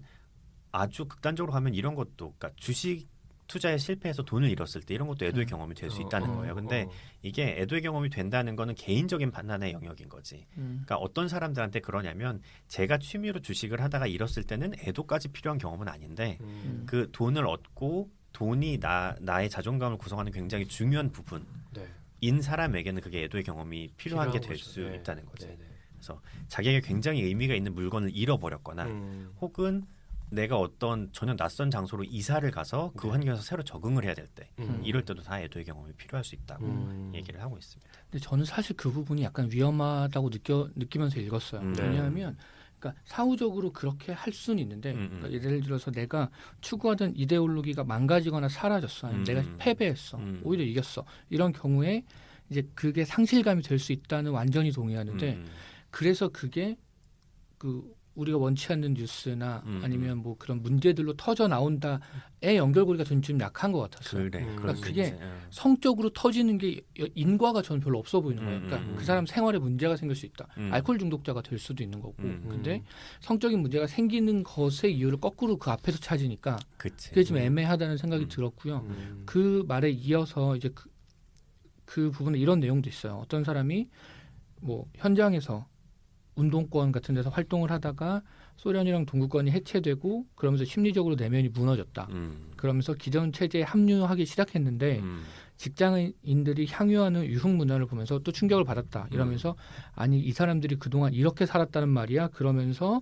아주 극단적으로 가면 이런 것도 그러니까 주식 투자에 실패해서 돈을 잃었을 때 이런 것도 애도의 경험이 될 수 있다는 거예요. 근데 이게 애도의 경험이 된다는 거는 개인적인 판단의 영역인 거지. 그러니까 어떤 사람들한테 그러냐면 제가 취미로 주식을 하다가 잃었을 때는 애도까지 필요한 경험은 아닌데 그 돈을 얻고 돈이 나의 자존감을 구성하는 굉장히 중요한 부분인 사람에게는 그게 애도의 경험이 필요한 게 될 수 있다는 거지. 그래서 자기에게 굉장히 의미가 있는 물건을 잃어버렸거나 혹은 내가 어떤 전혀 낯선 장소로 이사를 가서 그 환경에서 새로 적응을 해야 될 때 이럴 때도 다 애도의 경험이 필요할 수 있다고 얘기를 하고 있습니다. 근데 저는 사실 그 부분이 약간 위험하다고 느끼면서 읽었어요. 왜냐하면 그러니까 사후적으로 그렇게 할 수는 있는데 그러니까 예를 들어서 내가 추구하던 이데올로기가 망가지거나 사라졌어. 아니면 내가 패배했어. 오히려 이겼어. 이런 경우에 이제 그게 상실감이 될 수 있다는 완전히 동의하는데 그래서 그게 그 우리가 원치 않는 뉴스나 아니면 뭐 그런 문제들로 터져 나온다의 연결고리가 저는 좀 약한 것 같았어요. 그러니까 그게 성적으로 터지는 게 인과가 저는 별로 없어 보이는 거예요. 그러니까 그 사람 생활에 문제가 생길 수 있다. 알코올 중독자가 될 수도 있는 거고. 근데 성적인 문제가 생기는 것의 이유를 거꾸로 그 앞에서 찾으니까 그게 좀 애매하다는 생각이 들었고요. 그 말에 이어서 이제 그 부분에 이런 내용도 있어요. 어떤 사람이 뭐 현장에서 운동권 같은 데서 활동을 하다가 소련이랑 동구권이 해체되고 그러면서 심리적으로 내면이 무너졌다. 그러면서 기존 체제에 합류하기 시작했는데 직장인들이 향유하는 유흥 문화를 보면서 또 충격을 받았다. 이러면서 아니 이 사람들이 그동안 이렇게 살았다는 말이야. 그러면서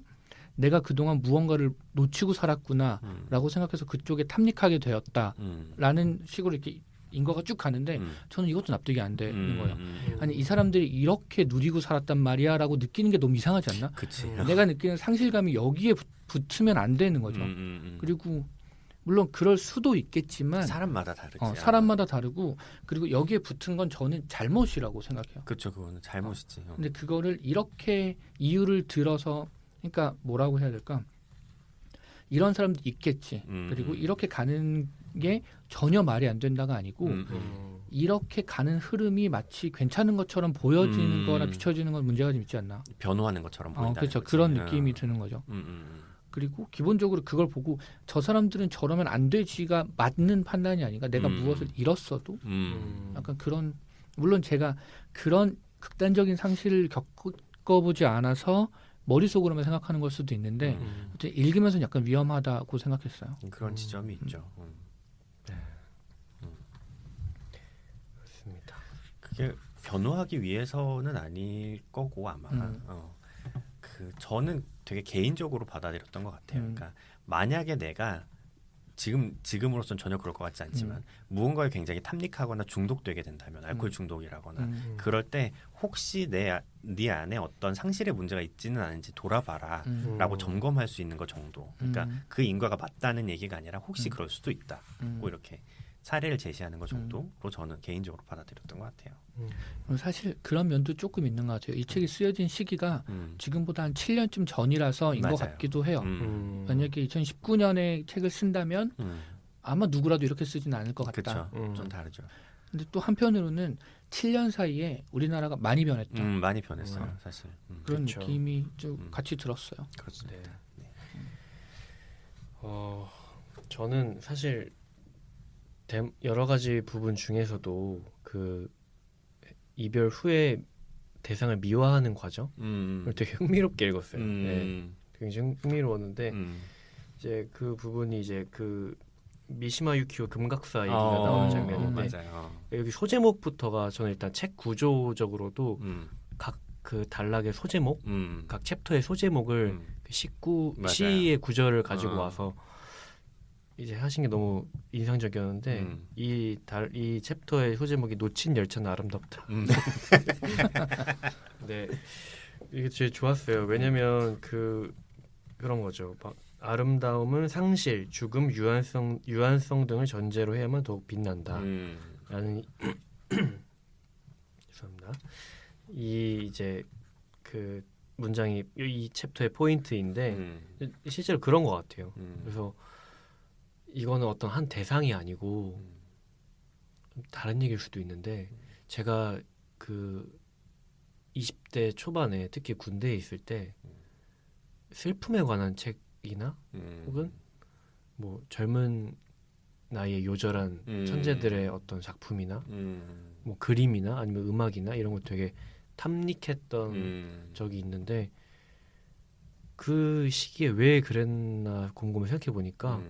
내가 그동안 무언가를 놓치고 살았구나라고 생각해서 그쪽에 탐닉하게 되었다라는 식으로 이렇게 인과가 쭉 가는데 저는 이것도 납득이 안 되는 거예요. 아니 이 사람들이 이렇게 누리고 살았단 말이야라고 느끼는 게 너무 이상하지 않나? 내가 느끼는 상실감이 여기에 붙으면 안 되는 거죠. 그리고 물론 그럴 수도 있겠지만 사람마다 다르지. 사람마다 다르고 그리고 여기에 붙은 건 저는 잘못이라고 생각해요. 그렇죠, 그거는 잘못이지. 근데 그거를 이렇게 이유를 들어서 그러니까 뭐라고 해야 될까? 이런 사람도 있겠지. 그리고 이렇게 가는 게 전혀 말이 안 된다가 아니고 이렇게 가는 흐름이 마치 괜찮은 것처럼 보여지는 거나 비춰지는 건 문제가 좀 있지 않나. 변호하는 것처럼 보인다. 그렇죠. 그런 느낌이 드는 거죠. 그리고 기본적으로 그걸 보고 저 사람들은 저러면 안 되지가 맞는 판단이 아닌가. 내가 무엇을 잃었어도 약간 그런, 물론 제가 그런 극단적인 상실을 겪어보지 않아서 머릿속으로만 생각하는 걸 수도 있는데 읽으면서 약간 위험하다고 생각했어요. 그런 지점이 있죠. 그렇습니다. 그게 변호하기 위해서는 아닐 거고 아마. 저는 되게 개인적으로 받아들였던 것 같아요. 그러니까 만약에 내가 지금으로선 전혀 그럴 것 같지 않지만 무언가에 굉장히 탐닉하거나 중독되게 된다면 알코올 중독이라거나 그럴 때 혹시 네 안에 어떤 상실의 문제가 있지는 않은지 돌아봐라 라고 점검할 수 있는 것 정도. 그러니까 그 인과가 맞다는 얘기가 아니라 혹시 그럴 수도 있다. 뭐 이렇게 사례를 제시하는 것 정도로 저는 개인적으로 받아들였던 것 같아요. 사실 그런 면도 조금 있는 것 같아요. 이 책이 쓰여진 시기가 지금보다 한 7년쯤 전이라서인 것 맞아요. 같기도 해요. 만약에 2019년에 책을 쓴다면 아마 누구라도 이렇게 쓰지는 않을 것 같다. 그렇죠. 좀 다르죠. 근데 또 한편으로는 7년 사이에 우리나라가 많이 변했다. 많이 변했어요, 사실. 그런 그렇죠. 느낌이 좀 같이 들었어요. 그렇습니다. 네. 저는 사실 여러 가지 부분 중에서도 그 이별 후에 대상을 미화하는 과정을 되게 흥미롭게 읽었어요. 네, 굉장히 흥미로웠는데 이제 그 부분이 이제 그 미시마 유키오 금각사 얘기가 나오는 장면인데 맞아요. 여기 소제목부터가 저는 일단 책 구조적으로도 각 그 단락의 소제목, 각 챕터의 소제목을 그 시의 구절을 가지고 와서 이제 하신 게 너무 인상적이었는데 이 챕터의 소제목이 놓친 열차는 아름답다. 네, 이게 제일 좋았어요. 왜냐면 그런 거죠. 막 아름다움은 상실, 죽음, 유한성 등을 전제로 해야만 더욱 빛난다. 라는 죄송합니다. 이 이제 그 문장이 이 챕터의 포인트인데 실제로 그런 것 같아요. 그래서 이거는 어떤 한 대상이 아니고 다른 얘기일 수도 있는데 제가 그 20대 초반에 특히 군대에 있을 때 슬픔에 관한 책이나 혹은 뭐 젊은 나이에 요절한 천재들의 어떤 작품이나 뭐 그림이나 아니면 음악이나 이런 거 되게 탐닉했던 적이 있는데 그 시기에 왜 그랬나 곰곰이 생각해 보니까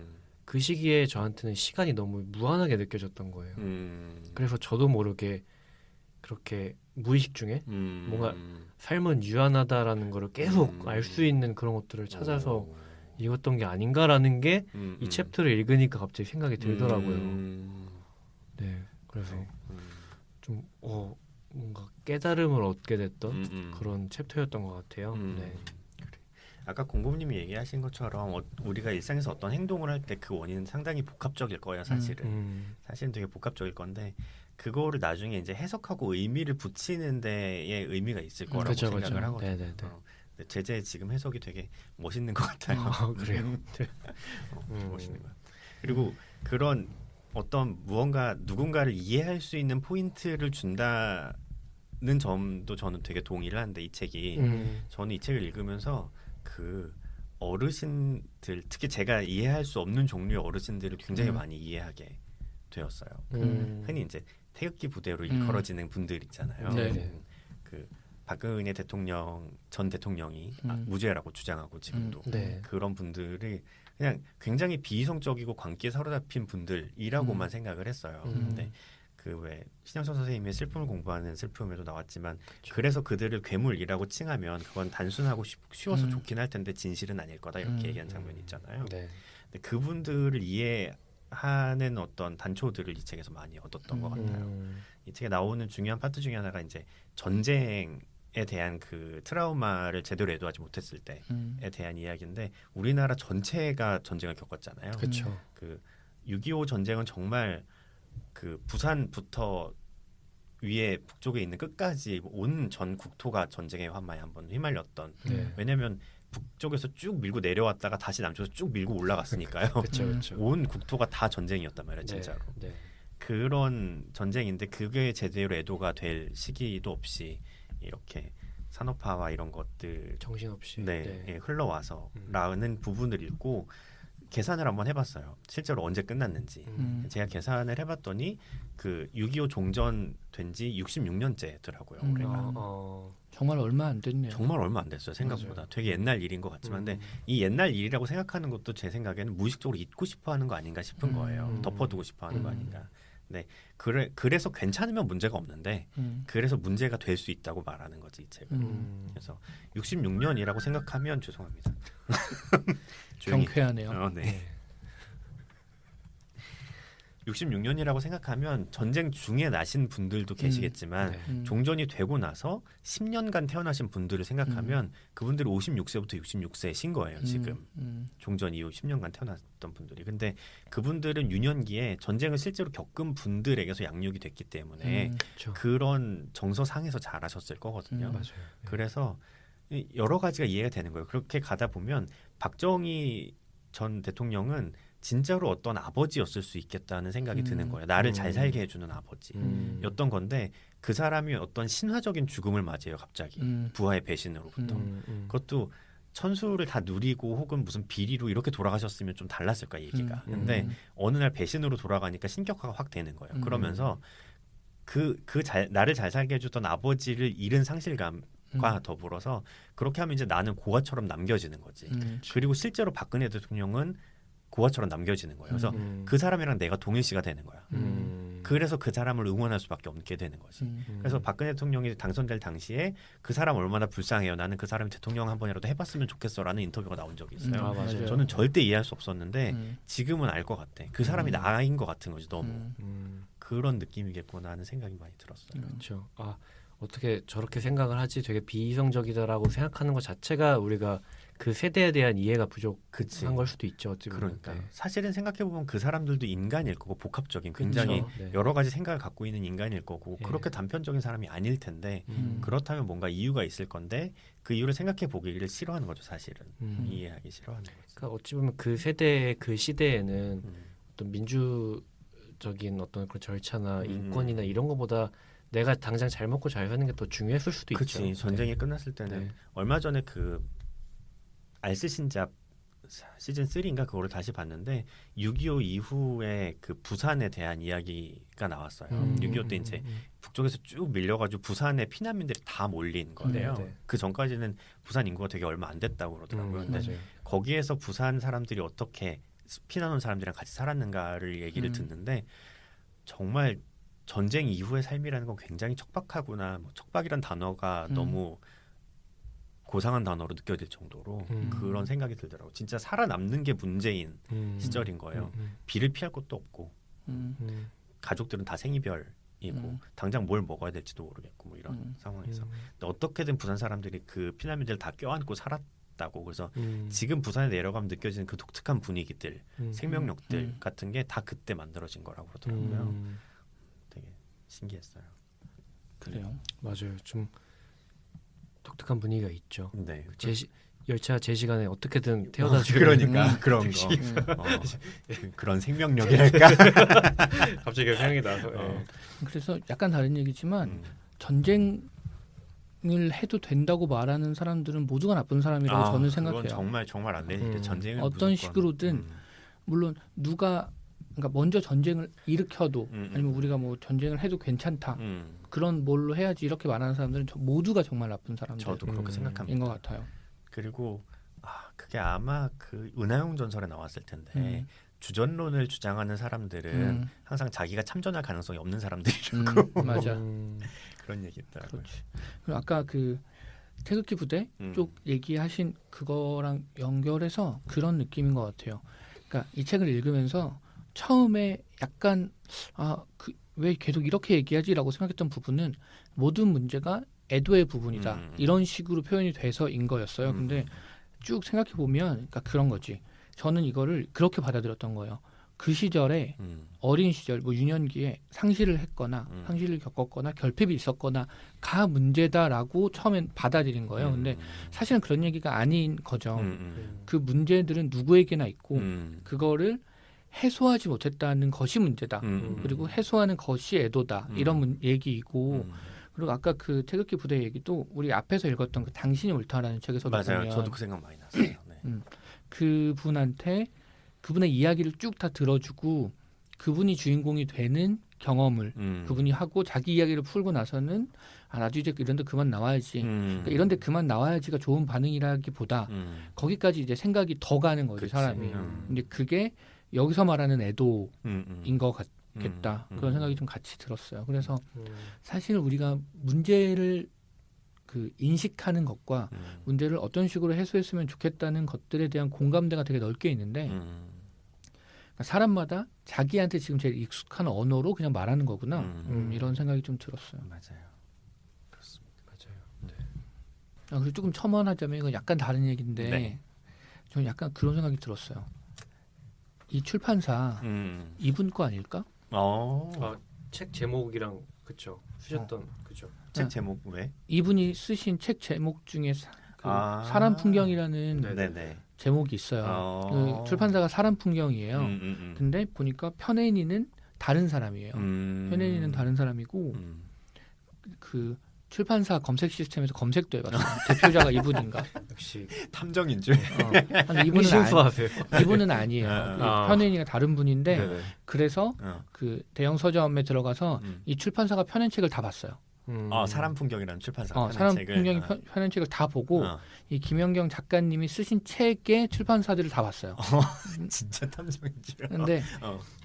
그 시기에 저한테는 시간이 너무 무한하게 느껴졌던 거예요. 그래서 저도 모르게 그렇게 무의식 중에 뭔가 삶은 유한하다라는 거를 계속 알 수 있는 그런 것들을 찾아서 읽었던 게 아닌가라는 게 이 챕터를 읽으니까 갑자기 생각이 들더라고요. 네, 그래서 좀 뭔가 깨달음을 얻게 됐던 그런 챕터였던 것 같아요. 네. 아까 공범님이 얘기하신 것처럼 우리가 일상에서 어떤 행동을 할 때 그 원인은 상당히 복합적일 거예요, 사실은. 사실은 되게 복합적일 건데 그거를 나중에 이제 해석하고 의미를 붙이는 데에 의미가 있을 거라고 생각을 하거든요. 네네네. 제재 지금 해석이 되게 멋있는 것 같아요. 그래요. 멋있는 것 같아요. 그리고 그런 어떤 누군가를 이해할 수 있는 포인트를 준다는 점도 저는 되게 동의를 하는데 이 책이 저는 이 책을 읽으면서 그 어르신들 특히 제가 이해할 수 없는 종류의 어르신들을 굉장히 많이 이해하게 되었어요. 흔히 이제 태극기 부대로 일컬어지는 분들 있잖아요. 그 박근혜 전 대통령이 무죄라고 주장하고 지금도 그런 분들이 그냥 굉장히 비이성적이고 관계에 사로잡힌 분들이라고만 생각을 했어요. 근데 그 왜 신영선 선생님의 슬픔을 공부하는 슬픔에도 나왔지만 그래서 그들을 괴물이라고 칭하면 그건 단순하고 쉬워서 좋긴 할 텐데 진실은 아닐 거다 이렇게 얘기한 장면이 있잖아요. 근데 그분들을 이해하는 어떤 단초들을 이 책에서 많이 얻었던 것 같아요. 이 책에 나오는 중요한 파트 중에 하나가 이제 전쟁에 대한 그 트라우마를 제대로 애도하지 못했을 때에 대한 이야기인데 우리나라 전체가 전쟁을 겪었잖아요. 그렇죠. 그 6.25 전쟁은 정말 그 부산부터 위에 북쪽에 있는 끝까지 온 전 국토가 전쟁의 환마에 한번 휘말렸던. 왜냐하면 북쪽에서 쭉 밀고 내려왔다가 다시 남쪽에서 쭉 밀고 올라갔으니까요. 그렇죠. 온 국토가 다 전쟁이었단 말이에요, 진짜로. 그런 전쟁인데 그게 제대로 애도가 될 시기도 없이 이렇게 산업화와 이런 것들 정신없이. 예, 흘러와서라는 부분을 읽고 계산을 한번 해봤어요. 실제로 언제 끝났는지. 제가 계산을 해봤더니 그 6.25 종전된 지 66년째더라고요. 올해가. 정말 얼마 안 됐네요. 정말 얼마 안 됐어요. 생각보다. 맞아요. 되게 옛날 일인 것 같지만 근데 이 옛날 일이라고 생각하는 것도 제 생각에는 무의식적으로 잊고 싶어하는 거 아닌가 싶은 거예요. 덮어두고 싶어하는 거 아닌가. 네, 그래서 괜찮으면 문제가 없는데 그래서 문제가 될 수 있다고 말하는 거지 이 책은. 그래서 66년이라고 생각하면 죄송합니다. 조용히. 경쾌하네요. 네. 66년이라고 생각하면 전쟁 중에 나신 분들도 계시겠지만 네. 종전이 되고 나서 10년간 태어나신 분들을 생각하면 그분들이 56세부터 66세신 거예요. 지금 종전 이후 10년간 태어났던 분들이. 근데 그분들은 유년기에 전쟁을 실제로 겪은 분들에게서 양육이 됐기 때문에 그렇죠. 그런 정서상에서 잘하셨을 거거든요. 맞아요. 그래서 여러 가지가 이해가 되는 거예요. 그렇게 가다 보면 박정희 전 대통령은 진짜로 어떤 아버지였을 수 있겠다는 생각이 드는 거예요. 나를 잘 살게 해주는 아버지였던 건데 그 사람이 어떤 신화적인 죽음을 맞이해요. 갑자기 부하의 배신으로부터. 그것도 천수를 다 누리고 혹은 무슨 비리로 이렇게 돌아가셨으면 좀 달랐을 거야 얘기가. 근데 어느 날 배신으로 돌아가니까 신격화가 확 되는 거예요. 그러면서 나를 잘 살게 해주던 아버지를 잃은 상실감과 더불어서 그렇게 하면 이제 나는 고아처럼 남겨지는 거지. 그리고 실제로 박근혜 대통령은 고아처럼 남겨지는 거예요. 그래서 그 사람이랑 내가 동일시가 되는 거야. 그래서 그 사람을 응원할 수밖에 없게 되는 거지. 그래서 박근혜 대통령이 당선될 당시에 그 사람 얼마나 불쌍해요. 나는 그 사람이 대통령 한 번이라도 해봤으면 좋겠어라는 인터뷰가 나온 적이 있어요. 맞아요. 저는 절대 이해할 수 없었는데 지금은 알 것 같아. 그 사람이 나인 것 같은 거지 너무. 그런 느낌이겠구나 하는 생각이 많이 들었어요. 그렇죠. 아, 어떻게 저렇게 생각을 하지? 되게 비이성적이다라고 생각하는 것 자체가 우리가 그 세대에 대한 이해가 부족한 걸 수도 있죠. 어찌 보면. 그러니까 네. 사실은 생각해 보면 그 사람들도 인간일 거고 복합적인 굉장히 그렇죠. 네. 여러 가지 생각을 갖고 있는 인간일 거고 예. 그렇게 단편적인 사람이 아닐 텐데 그렇다면 뭔가 이유가 있을 건데 그 이유를 생각해 보기를 싫어하는 거죠. 사실은 이해하기 싫어하는 거죠. 그러니까 어찌 보면 그 세대 그 시대에는 어떤 민주적인 어떤 그런 절차나 인권이나 이런 거보다 내가 당장 잘 먹고 잘 사는 게 더 중요했을 수도 그치, 있죠. 전쟁이 끝났을 때는 네. 얼마 전에 그 알쓸신잡 시즌 3인가 그거를 다시 봤는데 6.25 이후에 그 부산에 대한 이야기가 나왔어요. 6.25 때 이제 북쪽에서 쭉 밀려가지고 부산에 피난민들이 다 몰린 거예요. 네. 그 전까지는 부산 인구가 되게 얼마 안 됐다고 그러더라고요. 근데 맞아요. 거기에서 부산 사람들이 어떻게 피난 온 사람들이랑 같이 살았는가를 얘기를 듣는데 정말 전쟁 이후의 삶이라는 건 굉장히 척박하구나. 뭐 척박이란 단어가 너무 고상한 단어로 느껴질 정도로 그런 생각이 들더라고요. 진짜 살아남는 게 문제인 시절인 거예요. 비를 피할 것도 없고 가족들은 다 생이별이고 당장 뭘 먹어야 될지도 모르겠고 뭐 이런 상황에서 근데 어떻게든 부산 사람들이 그 피난민들 다 껴안고 살았다고. 그래서 지금 부산에 내려가면 느껴지는 그 독특한 분위기들, 생명력들 같은 게 다 그때 만들어진 거라고 그러더라고요. 되게 신기했어요. 그래요. 맞아요. 좀 독특한 분위기가 있죠. 네. 열차 제 시간에 어떻게든 태워다 주고 그러니까 그런 거. 그런 생명력이랄까. 갑자기 생각이 나서. 그래서 약간 다른 얘기지만 전쟁을 해도 된다고 말하는 사람들은 모두가 나쁜 사람이라고 저는 생각해요. 그건 정말 안 되는 일이에요. 전쟁은 어떤 무조건. 식으로든 물론 누가 그러니까 먼저 전쟁을 일으켜도 아니면 우리가 뭐 전쟁을 해도 괜찮다 그런 뭘로 해야지 이렇게 말하는 사람들은 모두가 정말 나쁜 사람들인 저도 그렇게 생각합니다. 것 같아요. 그리고 그게 아마 그 은하용 전설에 나왔을 텐데 주전론을 주장하는 사람들은 항상 자기가 참전할 가능성이 없는 사람들이라고 맞아. 그런 얘기 있더라고요. 그렇지. 그리고 아까 그 태극기 부대 쪽 얘기하신 그거랑 연결해서 그런 느낌인 것 같아요. 그러니까 이 책을 읽으면서 처음에 약간 왜 계속 이렇게 얘기하지라고 생각했던 부분은 모든 문제가 애도의 부분이다 이런 식으로 표현이 돼서인 거였어요. 근데 쭉 생각해 보면 그러니까 그런 거지. 저는 이거를 그렇게 받아들였던 거예요. 그 시절에 어린 시절 뭐 유년기에 상실을 했거나 상실을 겪었거나 결핍이 있었거나가 문제다라고 처음엔 받아들인 거예요. 근데 사실은 그런 얘기가 아닌 거죠. 그 문제들은 누구에게나 있고 그거를 해소하지 못했다는 것이 문제다. 그리고 해소하는 것이 애도다. 이런 얘기이고 그리고 아까 그 태극기 부대 얘기도 우리 앞에서 읽었던 그 당신이 옳다라는 책에서도 맞아요. 보면 저도 그 생각 많이 났어요. 네. 그분한테 그분의 이야기를 쭉 다 들어주고 그분이 주인공이 되는 경험을 그분이 하고 자기 이야기를 풀고 나서는 나도 이제 이런데 그만 나와야지. 그러니까 이런데 그만 나와야지가 좋은 반응이라기보다 거기까지 이제 생각이 더 가는 거죠, 그치. 사람이. 근데 그게 여기서 말하는 애도인 것 같겠다. 그런 생각이 좀 같이 들었어요. 그래서 사실 우리가 문제를 그 인식하는 것과 문제를 어떤 식으로 해소했으면 좋겠다는 것들에 대한 공감대가 되게 넓게 있는데 그러니까 사람마다 자기한테 지금 제일 익숙한 언어로 그냥 말하는 거구나. 이런 생각이 좀 들었어요. 맞아요. 그렇습니다. 맞아요. 그리고 조금 첨언하자면 이건 약간 다른 얘기인데 네. 저는 약간 그런 생각이 들었어요. 이 출판사 이분 거 아닐까? 책 제목이랑 그쵸 쓰셨던 그죠. 책 제목 왜? 이분이 쓰신 책 제목 중에 사람 풍경이라는 네네. 제목이 있어요. 그 출판사가 사람 풍경이에요. 근데 보니까 편애인이는 다른 사람이에요. 편애인이는 다른 사람이고 그 출판사 검색 시스템에서 검색도 해봤어요. 대표자가 이분인가? 역시 탐정인 줄. 근데 이분은 심수하세요. 이분은 아니에요. 편애인이가 다른 분인데 네네. 그래서 그 대형 서점에 들어가서 이 출판사가 펴낸 책을 다 봤어요. 사람 풍경이라는 출판사. 사람 풍경이 펴낸 책을 다 보고 이 김연경 작가님이 쓰신 책의 출판사들을 다 봤어요. 진짜 탐정인 줄. 근데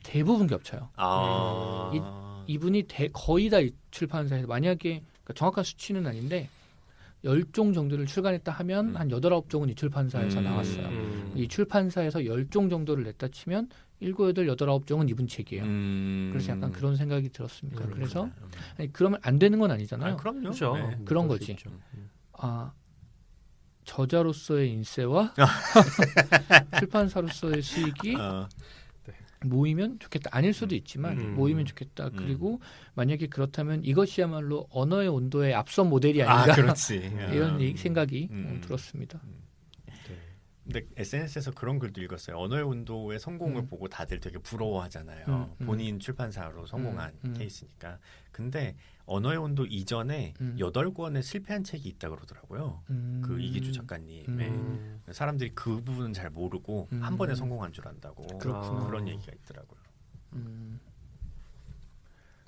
대부분 겹쳐요. 이분이 거의 다 이 출판사에서 만약에 그러니까 정확한 수치는 아닌데 10종 정도를 출간했다 하면 한 8, 9종은 이 출판사에서 나왔어요. 이 출판사에서 10종 정도를 냈다 치면 7, 8, 8, 9종은 이분 책이에요. 그래서 약간 그런 생각이 들었습니다. 그래서 아니, 그러면 안 되는 건 아니잖아요. 그럼요. 그렇죠. 네. 그런 거지. 저자로서의 인세와 출판사로서의 수익이 모이면 좋겠다. 아닐 수도 있지만 모이면 좋겠다. 그리고 만약에 그렇다면 이것이야말로 언어의 온도의 앞선 모델이 아닌가. 그렇지. 이런 생각이 들었습니다. 근데 SNS에서 그런 글도 읽었어요. 언어의 온도의 성공을 보고 다들 되게 부러워하잖아요. 본인 출판사로 성공한 케이스니까. 근데 언어의 온도 이전에 8권의 실패한 책이 있다 그러더라고요. 그 이기주 작가님의 사람들이 그 부분은 잘 모르고 한 번에 성공한 줄 안다고 그런 얘기가 있더라고요.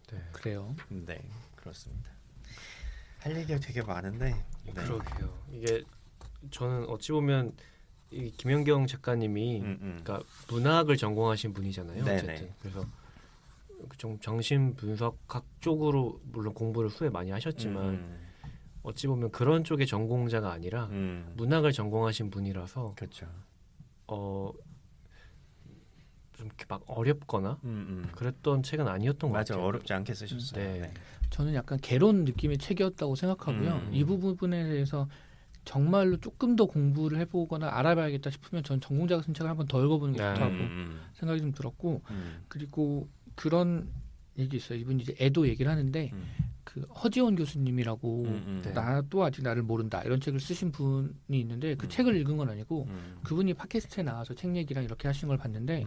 네. 그래요. 네, 그렇습니다. 할 얘기가 되게 많은데 그러게요. 이게 저는 어찌 보면 이 김연경 작가님이 그러니까 문학을 전공하신 분이잖아요. 네네. 어쨌든 그래서 좀 정신 분석학 쪽으로 물론 공부를 후에 많이 하셨지만 어찌 보면 그런 쪽의 전공자가 아니라 문학을 전공하신 분이라서 그렇죠. 좀 이렇게 막 어렵거나 그랬던 책은 아니었던 것 맞아, 같아요. 어렵지 않게 쓰셨어요. 네. 저는 약간 개론 느낌의 책이었다고 생각하고요. 이 부분에 대해서 정말로 조금 더 공부를 해보거나 알아봐야겠다 싶으면 전 전공자가 쓴 책을 한번 더 읽어보는 게 좋다고 생각이 좀 들었고 그리고 그런 얘기 있어요. 이분이 이제 애도 얘기를 하는데 그 허지원 교수님이라고 나도 아직 나를 모른다 이런 책을 쓰신 분이 있는데 그 책을 읽은 건 아니고 그분이 팟캐스트에 나와서 책 얘기랑 이렇게 하신 걸 봤는데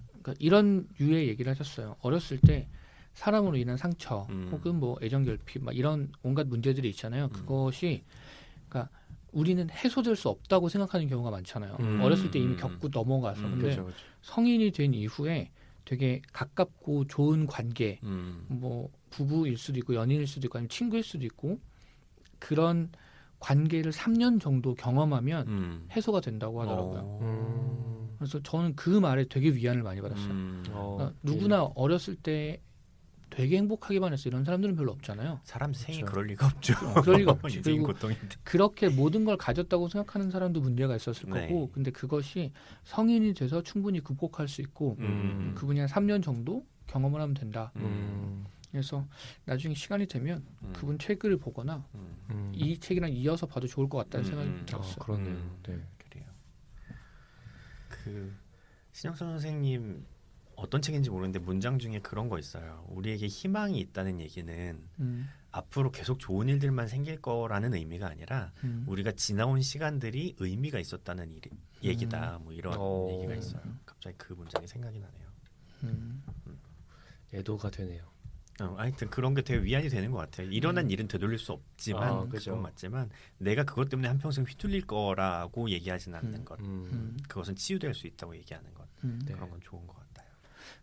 그러니까 이런 유의 얘기를 하셨어요. 어렸을 때 사람으로 인한 상처 혹은 뭐 애정 결핍 막 이런 온갖 문제들이 있잖아요. 그것이 그러니까 우리는 해소될 수 없다고 생각하는 경우가 많잖아요. 어렸을 때 이미 겪고 넘어가서 근데 그렇죠. 성인이 된 이후에 되게 가깝고 좋은 관계 뭐 부부일 수도 있고 연인일 수도 있고 아니면 친구일 수도 있고 그런 관계를 3년 정도 경험하면 해소가 된다고 하더라고요. 그래서 저는 그 말에 되게 위안을 많이 받았어요. 그러니까 누구나 어렸을 때 되게 행복하기만 했어 이런 사람들은 별로 없잖아요. 사람 생이 그렇죠. 그럴 리가 없죠. 그럴 리가 없지. 인생 그리고 고통인데. 그렇게 모든 걸 가졌다고 생각하는 사람도 문제가 있었을 네. 거고 근데 그것이 성인이 돼서 충분히 극복할 수 있고 그분이 한 3년 정도 경험을 하면 된다. 그래서 나중에 시간이 되면 그분 책을 보거나 이 책이랑 이어서 봐도 좋을 것 같다는 생각이 들었어요. 그렇네요. 네. 그래요. 그 신영선 선생님 어떤 책인지 모르는데 문장 중에 그런 거 있어요. 우리에게 희망이 있다는 얘기는 앞으로 계속 좋은 일들만 생길 거라는 의미가 아니라 우리가 지나온 시간들이 의미가 있었다는 얘기다. 뭐 이런 얘기가 있어요. 갑자기 그 문장이 생각이 나네요. 애도가 되네요. 하여튼 그런 게 되게 위안이 되는 것 같아요. 일어난 일은 되돌릴 수 없지만 그죠. 그건 맞지만 내가 그것 때문에 한평생 휘둘릴 거라고 얘기하진 않는 것. 그것은 치유될 수 있다고 얘기하는 것. 네. 그런 건 좋은 것 같아요.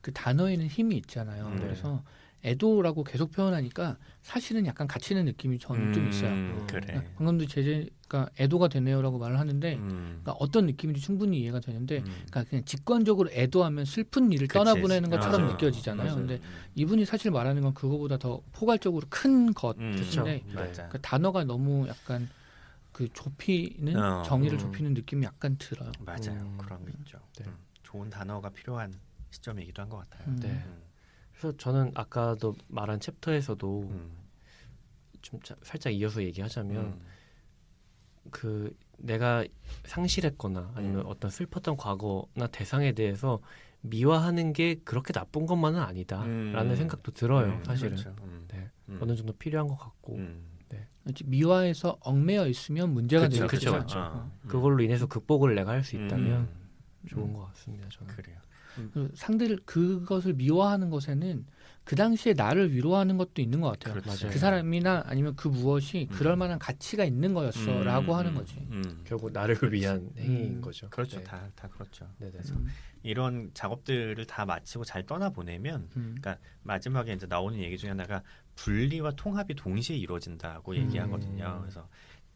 그 단어에는 힘이 있잖아요. 네. 그래서 애도라고 계속 표현하니까 사실은 약간 갇히는 느낌이 저는 좀 있어요. 그래. 방금도 제재가 애도가 되네요라고 말을 하는데 그러니까 어떤 느낌인지 충분히 이해가 되는데 그러니까 그냥 직관적으로 애도하면 슬픈 일을 그치. 떠나보내는 것처럼 맞아요. 느껴지잖아요. 맞아요. 근데 이분이 사실 말하는 건 그거보다 더 포괄적으로 큰 것인데 그쵸. 맞아. 그 단어가 너무 약간 그 좁히는 정의를 좁히는 느낌이 약간 들어요. 맞아요. 그런 게 있죠. 네. 좋은 단어가 필요한 시점이기도 한 것 같아요. 네. 그래서 저는 아까도 말한 챕터에서도 음. 좀 살짝 이어서 얘기하자면 그 내가 상실했거나 아니면 어떤 슬펐던 과거나 대상에 대해서 미화하는 게 그렇게 나쁜 것만은 아니다라는 생각도 들어요. 사실은 그렇죠. 네. 어느 정도 필요한 것 같고 미화에서 얽매여 있으면 문제가 되죠. 그쵸, 그쵸. 그걸로 인해서 극복을 내가 할 수 있다면 좋은 것 같습니다. 저는. 그래요. 상대를 그것을 미워하는 것에는 그 당시에 나를 위로하는 것도 있는 것 같아요. 그렇죠. 그 사람이나 아니면 그 무엇이 그럴 만한 가치가 있는 거였어라고 하는 거지. 결국 나를 위한 행위인 거죠. 그렇죠. 네. 다 그렇죠. 네네. 그래서 이런 작업들을 다 마치고 잘 떠나 보내면, 그러니까 마지막에 이제 나오는 얘기 중에 하나가 분리와 통합이 동시에 이루어진다고 얘기하거든요. 그래서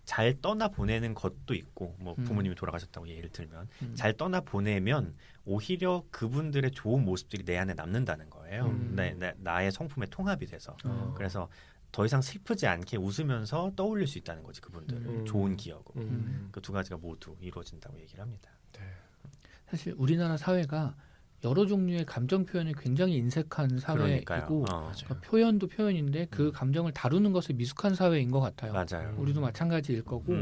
잘 떠나 보내는 것도 있고, 뭐 부모님이 돌아가셨다고 예를 들면 잘 떠나 보내면 오히려 그분들의 좋은 모습들이 내 안에 남는다는 거예요. 나의 성품의 통합이 돼서. 그래서 더 이상 슬프지 않게 웃으면서 떠올릴 수 있다는 거지, 그분들을. 좋은 기억으로. 그 두 가지가 모두 이루어진다고 얘기를 합니다. 네. 사실 우리나라 사회가 여러 종류의 감정 표현이 굉장히 인색한 사회이고 그러니까 표현도 표현인데 그 감정을 다루는 것이 미숙한 사회인 것 같아요. 맞아요. 우리도 마찬가지일 거고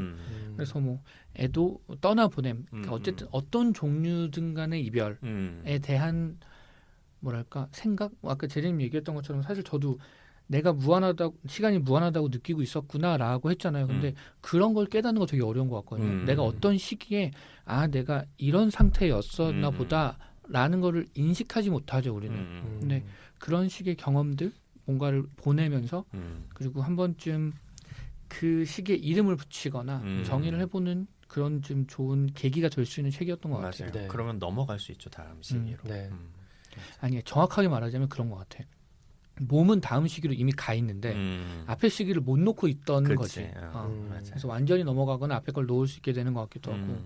그래서 뭐 애도 떠나보냄 그러니까 어쨌든 어떤 종류든 간의 이별에 대한 뭐랄까 생각 아까 제재님 얘기했던 것처럼 사실 저도 내가 무한하다고 시간이 무한하다고 느끼고 있었구나라고 했잖아요. 근데 그런 걸 깨닫는 거 되게 어려운 것 같거든요. 내가 어떤 시기에 내가 이런 상태였었나 보다라는 거를 인식하지 못하죠 우리는. 근데 그런 식의 경험들 뭔가를 보내면서 그리고 한 번쯤 그 시기에 이름을 붙이거나 정의를 해보는 그런 좀 좋은 계기가 될 수 있는 책이었던 것 같아요. 네. 그러면 넘어갈 수 있죠 다음 시기로. 네. 아니 정확하게 말하자면 그런 것 같아. 몸은 다음 시기로 이미 가 있는데 앞에 시기를 못 놓고 있던 거지. 그래서 완전히 넘어가거나 앞에 걸 놓을 수 있게 되는 것 같기도 하고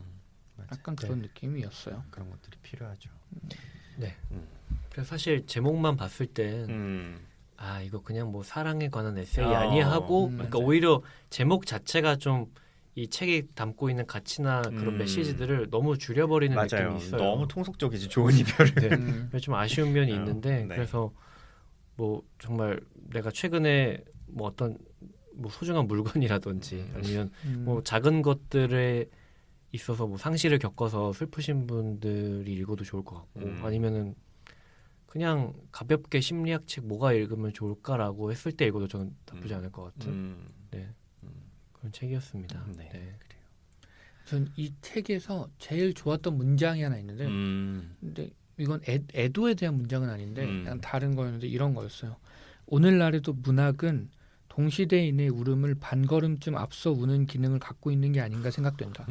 약간 그런 느낌이었어요. 그런 것들이 필요하죠. 네. 그래서 사실 제목만 봤을 땐 이거 그냥 뭐 사랑에 관한 에세이 아니야 하고 그러니까 오히려 제목 자체가 좀 이 책에 담고 있는 가치나 그런 메시지들을 너무 줄여버리는 느낌이 있어요. 너무 통속적이지 좋은 이별을. 그래서 좀 아쉬운 면이 있는데 그래서 뭐 정말 내가 최근에 뭐 어떤 뭐 소중한 물건이라든지 아니면 뭐 작은 것들에 있어서 뭐 상실을 겪어서 슬프신 분들이 읽어도 좋을 것 같고 아니면은 그냥 가볍게 심리학 책 뭐가 읽으면 좋을까라고 했을 때 읽어도 저는 나쁘지 않을 것 같은 그런 책이었습니다. 네. 그래요. 전 이 책에서 제일 좋았던 문장이 하나 있는데 근데 이건 애도에 대한 문장은 아닌데 약간 다른 거였는데 이런 거였어요. 오늘날에도 문학은 동시대인의 울음을 반걸음쯤 앞서 우는 기능을 갖고 있는 게 아닌가 생각된다.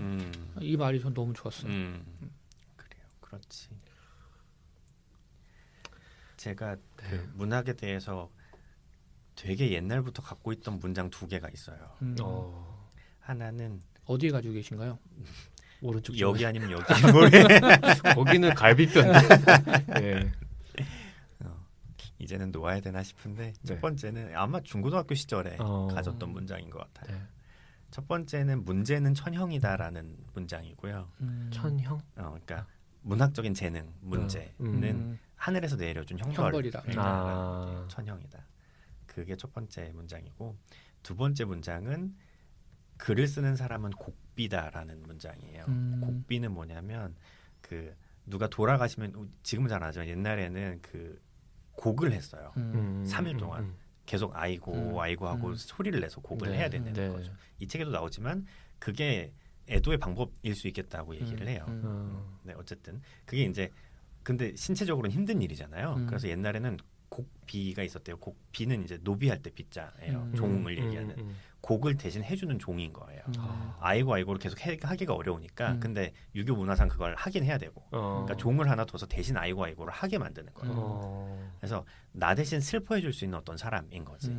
이 말이 전 너무 좋았어요. 그래요. 그렇지. 제가 그 문학에 대해서 되게 옛날부터 갖고 있던 문장 두 개가 있어요. 하나는 어디에 가지고 계신가요? 오른쪽 여기 아니면 여기 거기는 갈비뼈인데. 네. 이제는 놓아야 되나 싶은데 첫 번째는 아마 중고등학교 시절에 가졌던 문장인 것 같아요. 첫 번째는 문제는 천형이다라는 문장이고요. 천형? 그러니까 문학적인 재능 문제는 하늘에서 내려준 형벌이다. 천형이다. 그게 첫 번째 문장이고 두 번째 문장은 글을 쓰는 사람은 곡비다라는 문장이에요. 곡비는 뭐냐면 그 누가 돌아가시면 지금은 잘 안 하지만 옛날에는 그 곡을 했어요. 3일 동안 계속 아이고 하고 소리를 내서 곡을 해야 되는 거죠. 이 책에도 나오지만 그게 애도의 방법일 수 있겠다고 얘기를 해요. 네, 어쨌든 그게 이제 근데 신체적으로는 힘든 일이잖아요. 그래서 옛날에는 곡비가 있었대요. 곡비는 이제 노비할 때 비자예요. 종을 얘기하는. 곡을 대신 해주는 종인 거예요. 아이고 아이고를 계속 하기가 어려우니까 근데 유교 문화상 그걸 하긴 해야 되고 그러니까 종을 하나 둬서 대신 아이고 아이고를 하게 만드는 거예요. 그래서 나 대신 슬퍼해 줄 수 있는 어떤 사람인 거지.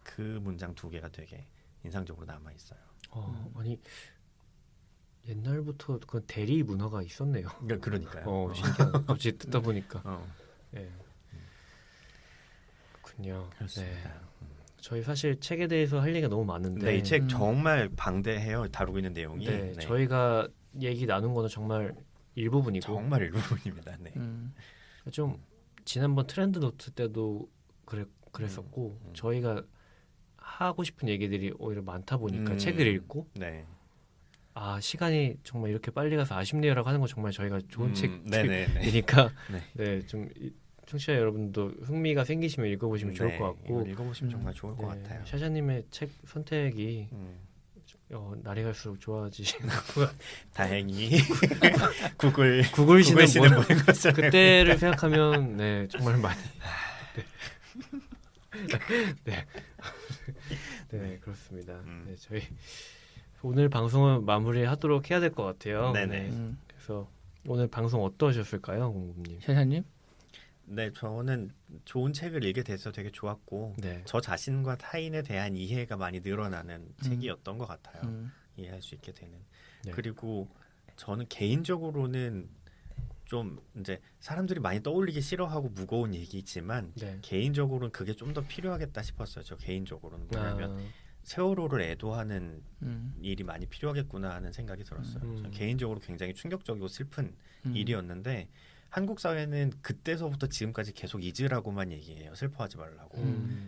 그 문장 두 개가 되게 인상적으로 남아 있어요. 아니 옛날부터 그 대리 문화가 있었네요. 그러니까요. 신기하다. 갑자기 듣다 보니까. 네. 그렇군요. 그렇습니다. 네. 저희 사실 책에 대해서 할 얘기가 너무 많은데 네, 이 책 정말 방대해요. 다루고 있는 내용이. 네, 네. 저희가 얘기 나눈 거는 정말 일부분이고 정말 일부분입니다. 네. 좀 지난번 트렌드 노트 때도 그랬었고 저희가 하고 싶은 얘기들이 오히려 많다 보니까 책을 읽고 네. 시간이 정말 이렇게 빨리 가서 아쉽네요라고 하는 건 정말 저희가 좋은 네네네. 책이니까 네. 네, 좀 청취자 여러분도 흥미가 생기시면 읽어보시면 좋을 것 같고 읽어보시면 정말 좋을 것 네, 같아요. 샤샤님의 책 선택이 날이 갈수록 좋아지시는 다행히 구글 구글시는 시는 모든 것을 그때를 생각하면 네 정말 많이 네 그렇습니다. 네, 저희 오늘 방송은 마무리하도록 해야 될 것 같아요. 네네. 네, 그래서 오늘 방송 어떠셨을까요, 공부님? 샤샤님? 네, 저는 좋은 책을 읽게 돼서 되게 좋았고 네. 저 자신과 타인에 대한 이해가 많이 늘어나는 책이었던 것 같아요. 이해할 수 있게 되는. 네. 그리고 저는 개인적으로는 좀 이제 사람들이 많이 떠올리기 싫어하고 무거운 얘기지만 네. 개인적으로는 그게 좀 더 필요하겠다 싶었어요. 저 개인적으로는 뭐냐면 세월호를 애도하는 일이 많이 필요하겠구나 하는 생각이 들었어요. 저는 개인적으로 굉장히 충격적이고 슬픈 일이었는데 한국 사회는 그때서부터 지금까지 계속 잊으라고만 얘기해요. 슬퍼하지 말라고.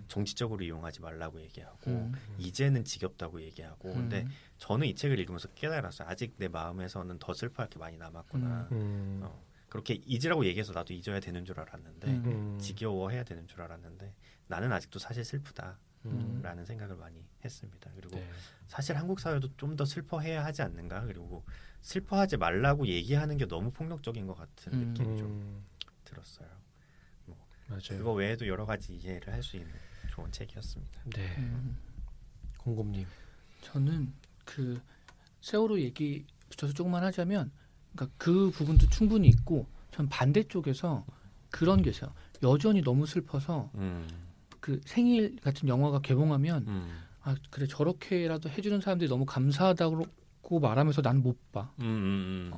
정치적으로 이용하지 말라고 얘기하고 이제는 지겹다고 얘기하고 근데 저는 이 책을 읽으면서 깨달았어요. 아직 내 마음에서는 더 슬퍼할 게 많이 남았구나. 그렇게 잊으라고 얘기해서 나도 잊어야 되는 줄 알았는데 지겨워해야 되는 줄 알았는데 나는 아직도 사실 슬프다. 라는 생각을 많이 했습니다. 그리고 네. 사실 한국 사회도 좀 더 슬퍼해야 하지 않는가? 그리고 슬퍼하지 말라고 얘기하는 게 너무 폭력적인 것 같은 느낌이 좀 들었어요. 맞아요. 그거 외에도 여러 가지 이해를 할 수 있는 좋은 책이었습니다. 네. 공곰님. 저는 그 세월호 얘기 붙여서 조금만 하자면 그러니까 그 부분도 충분히 있고 전 반대쪽에서 그런 게 있어요. 여전히 너무 슬퍼서 그 생일 같은 영화가 개봉하면 그래 저렇게라도 해주는 사람들이 너무 감사하다고 말하면서 나는 못 봐.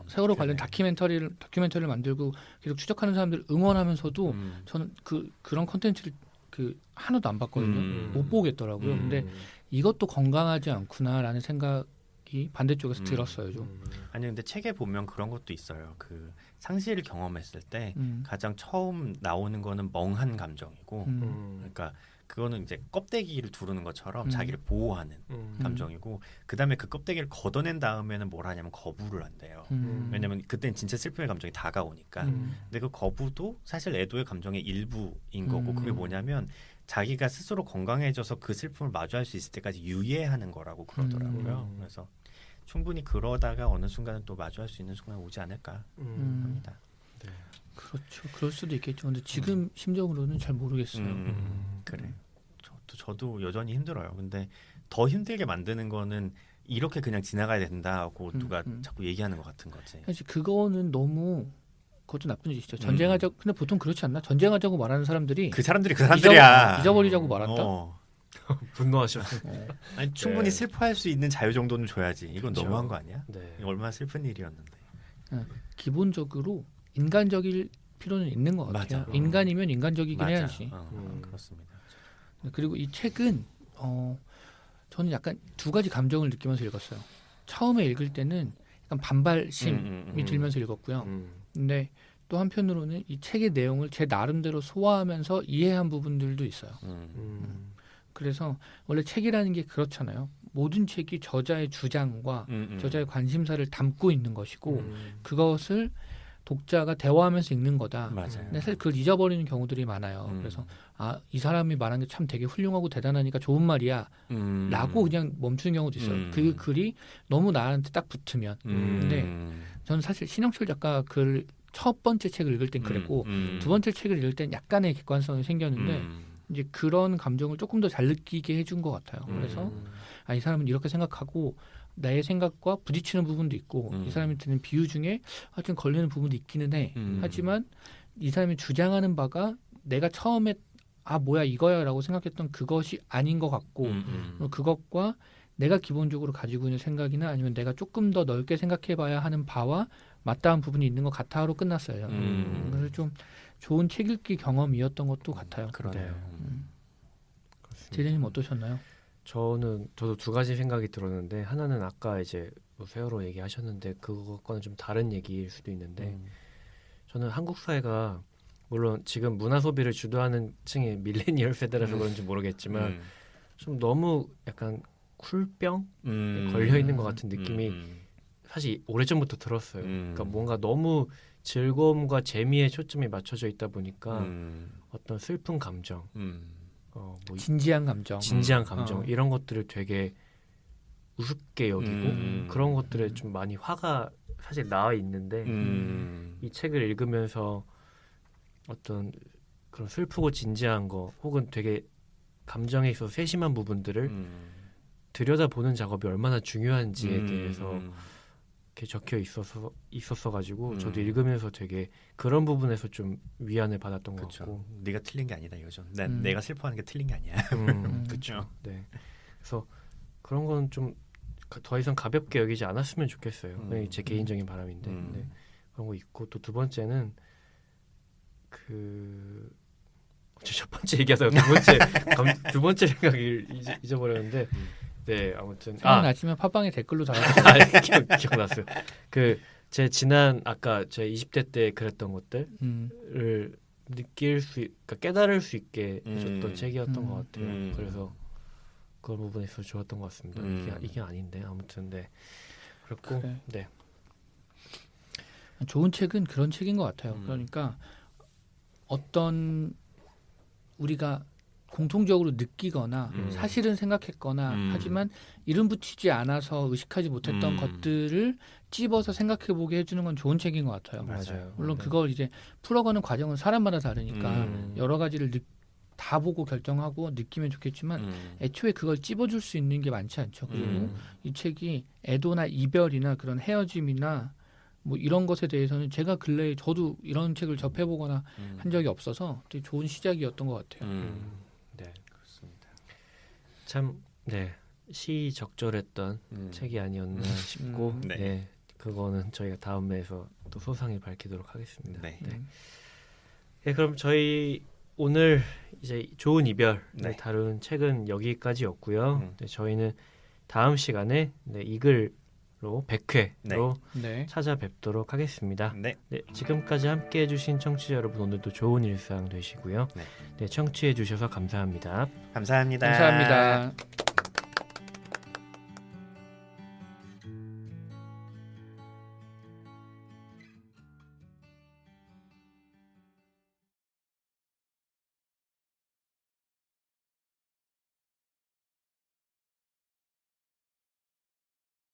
세월호 관련 다큐멘터리를 만들고 계속 추적하는 사람들 응원하면서도 저는 그런 콘텐츠를 하나도 안 봤거든요. 못 보겠더라고요. 근데 이것도 건강하지 않구나라는 생각이 반대쪽에서 들었어요. 좀. 아니 근데 책에 보면 그런 것도 있어요. 그 상실을 경험했을 때 가장 처음 나오는 거는 멍한 감정이고 그러니까 그거는 이제 껍데기를 두르는 것처럼 자기를 보호하는 감정이고 그다음에 그 껍데기를 걷어낸 다음에는 뭘 하냐면 거부를 한대요. 왜냐면 그때는 진짜 슬픔의 감정이 다가오니까. 근데 그 거부도 사실 애도의 감정의 일부인 거고 그게 뭐냐면 자기가 스스로 건강해져서 그 슬픔을 마주할 수 있을 때까지 유예하는 거라고 그러더라고요. 그래서 충분히 그러다가 어느 순간은 또 마주할 수 있는 순간이 오지 않을까 합니다. 네. 그렇죠. 그럴 수도 있겠죠. 근데 지금 심정으로는 잘 모르겠어요. 그래. 저도 여전히 힘들어요. 근데 더 힘들게 만드는 거는 이렇게 그냥 지나가야 된다고 누가 자꾸 얘기하는 것 같은 거지. 사실 그거는 너무 그것도 나쁜 짓이죠. 전쟁하자. 근데 보통 그렇지 않나? 전쟁하자고 말하는 사람들이 그 사람들이야. 잊어버리자고 말한다. 분노하셨어요. 아니 충분히 네. 슬퍼할 수 있는 자유 정도는 줘야지. 이건 그쵸. 너무한 거 아니야? 네. 얼마나 슬픈 일이었는데. 기본적으로 인간적일 필요는 있는 것 같아요. 맞아. 인간이면 인간적이긴 맞아. 해야지. 그렇습니다. 그리고 이 책은 저는 약간 두 가지 감정을 느끼면서 읽었어요. 처음에 읽을 때는 약간 반발심이 들면서 읽었고요. 근데 또 한편으로는 이 책의 내용을 제 나름대로 소화하면서 이해한 부분들도 있어요. 그래서 원래 책이라는 게 그렇잖아요. 모든 책이 저자의 주장과 저자의 관심사를 담고 있는 것이고 그것을 독자가 대화하면서 읽는 거다. 맞아요. 근데 사실 그걸 잊어버리는 경우들이 많아요. 그래서 이 사람이 말한 게 참 되게 훌륭하고 대단하니까 좋은 말이야 라고 그냥 멈추는 경우도 있어요. 그 글이 너무 나한테 딱 붙으면. 근데 저는 사실 신영철 작가 글 첫 번째 책을 읽을 땐 그랬고 두 번째 책을 읽을 땐 약간의 객관성이 생겼는데 이제 그런 감정을 조금 더 잘 느끼게 해준 것 같아요. 그래서 이 사람은 이렇게 생각하고 나의 생각과 부딪히는 부분도 있고 이 사람이 드는 비유 중에 하여튼 걸리는 부분도 있기는 해. 하지만 이 사람이 주장하는 바가 내가 처음에 뭐야 이거야 라고 생각했던 그것이 아닌 것 같고 그것과 내가 기본적으로 가지고 있는 생각이나 아니면 내가 조금 더 넓게 생각해봐야 하는 바와 맞닿은 부분이 있는 것 같아로 끝났어요. 그래서 좀 좋은 책 읽기 경험이었던 것도 같아요. 그러네요. 제재님 어떠셨나요? 저도 두 가지 생각이 들었는데 하나는 아까 이제 뭐 세월호 얘기하셨는데 그것과는 좀 다른 얘기일 수도 있는데 저는 한국 사회가 물론 지금 문화 소비를 주도하는 층이 밀레니얼 세대라서 그런지 모르겠지만 좀 너무 약간 쿨병에 걸려 있는 것 같은 느낌이 사실 오래전부터 들었어요. 그러니까 뭔가 너무 즐거움과 재미에 초점이 맞춰져 있다 보니까 어떤 슬픈 감정, 뭐 진지한 감정, 이런 것들을 되게 우습게 여기고 그런 것들에 좀 많이 화가 사실 나와 있는데 이 책을 읽으면서 어떤 그런 슬프고 진지한 거 혹은 되게 감정에 있어서 세심한 부분들을 들여다보는 작업이 얼마나 중요한지에 대해서 이렇게 적혀 있었어 가지고 저도 읽으면서 되게 그런 부분에서 좀 위안을 받았던 것 같고. 네가 틀린 게 아니다 이거죠. 내가 슬퍼하는 게 틀린 게 아니야. 그렇죠. 네. 그래서 그런 건 좀 더 이상 가볍게 여기지 않았으면 좋겠어요. 제 개인적인 바람인데 네. 그런 거 있고 또 두 번째는 첫 번째 얘기하다가 두 번째 생각을 잊어버렸는데 네 아무튼 생각나시면 팟빵에 댓글로 달아주세요. 기억났어요. 제 지난 아까 제 20대 때 그랬던 것들을 그러니까 깨달을 수 있게 해줬던 책이었던 것 같아요. 그래서 그런 부분에서 좋았던 것 같습니다. 이게 아닌데 아무튼 네 그렇고 그래. 네 좋은 책은 그런 책인 것 같아요. 그러니까 어떤 우리가 공통적으로 느끼거나 사실은 생각했거나 하지만 이름 붙이지 않아서 의식하지 못했던 것들을 찝어서 생각해보게 해주는 건 좋은 책인 것 같아요. 맞아요. 물론 그걸 이제 풀어가는 과정은 사람마다 다르니까 여러 가지를 다 보고 결정하고 느끼면 좋겠지만 애초에 그걸 찝어줄 수 있는 게 많지 않죠. 그리고 이 책이 애도나 이별이나 그런 헤어짐이나 뭐 이런 것에 대해서는 제가 근래에 저도 이런 책을 접해보거나 한 적이 없어서 되게 좋은 시작이었던 것 같아요. 네 그렇습니다. 참 네 시적절했던 책이 아니었나 싶고 네 그거는 저희가 다음 회에서 또 소상히 밝히도록 하겠습니다. 네. 네, 그럼 저희 오늘 이제 좋은 이별을 다룬 책은 여기까지였고요. 네, 저희는 다음 시간에 이글로 100회로 찾아뵙도록 하겠습니다. 네, 지금까지 함께해 주신 청취자 여러분 오늘도 좋은 일상 되시고요. 네, 청취해 주셔서 감사합니다. 감사합니다. 감사합니다.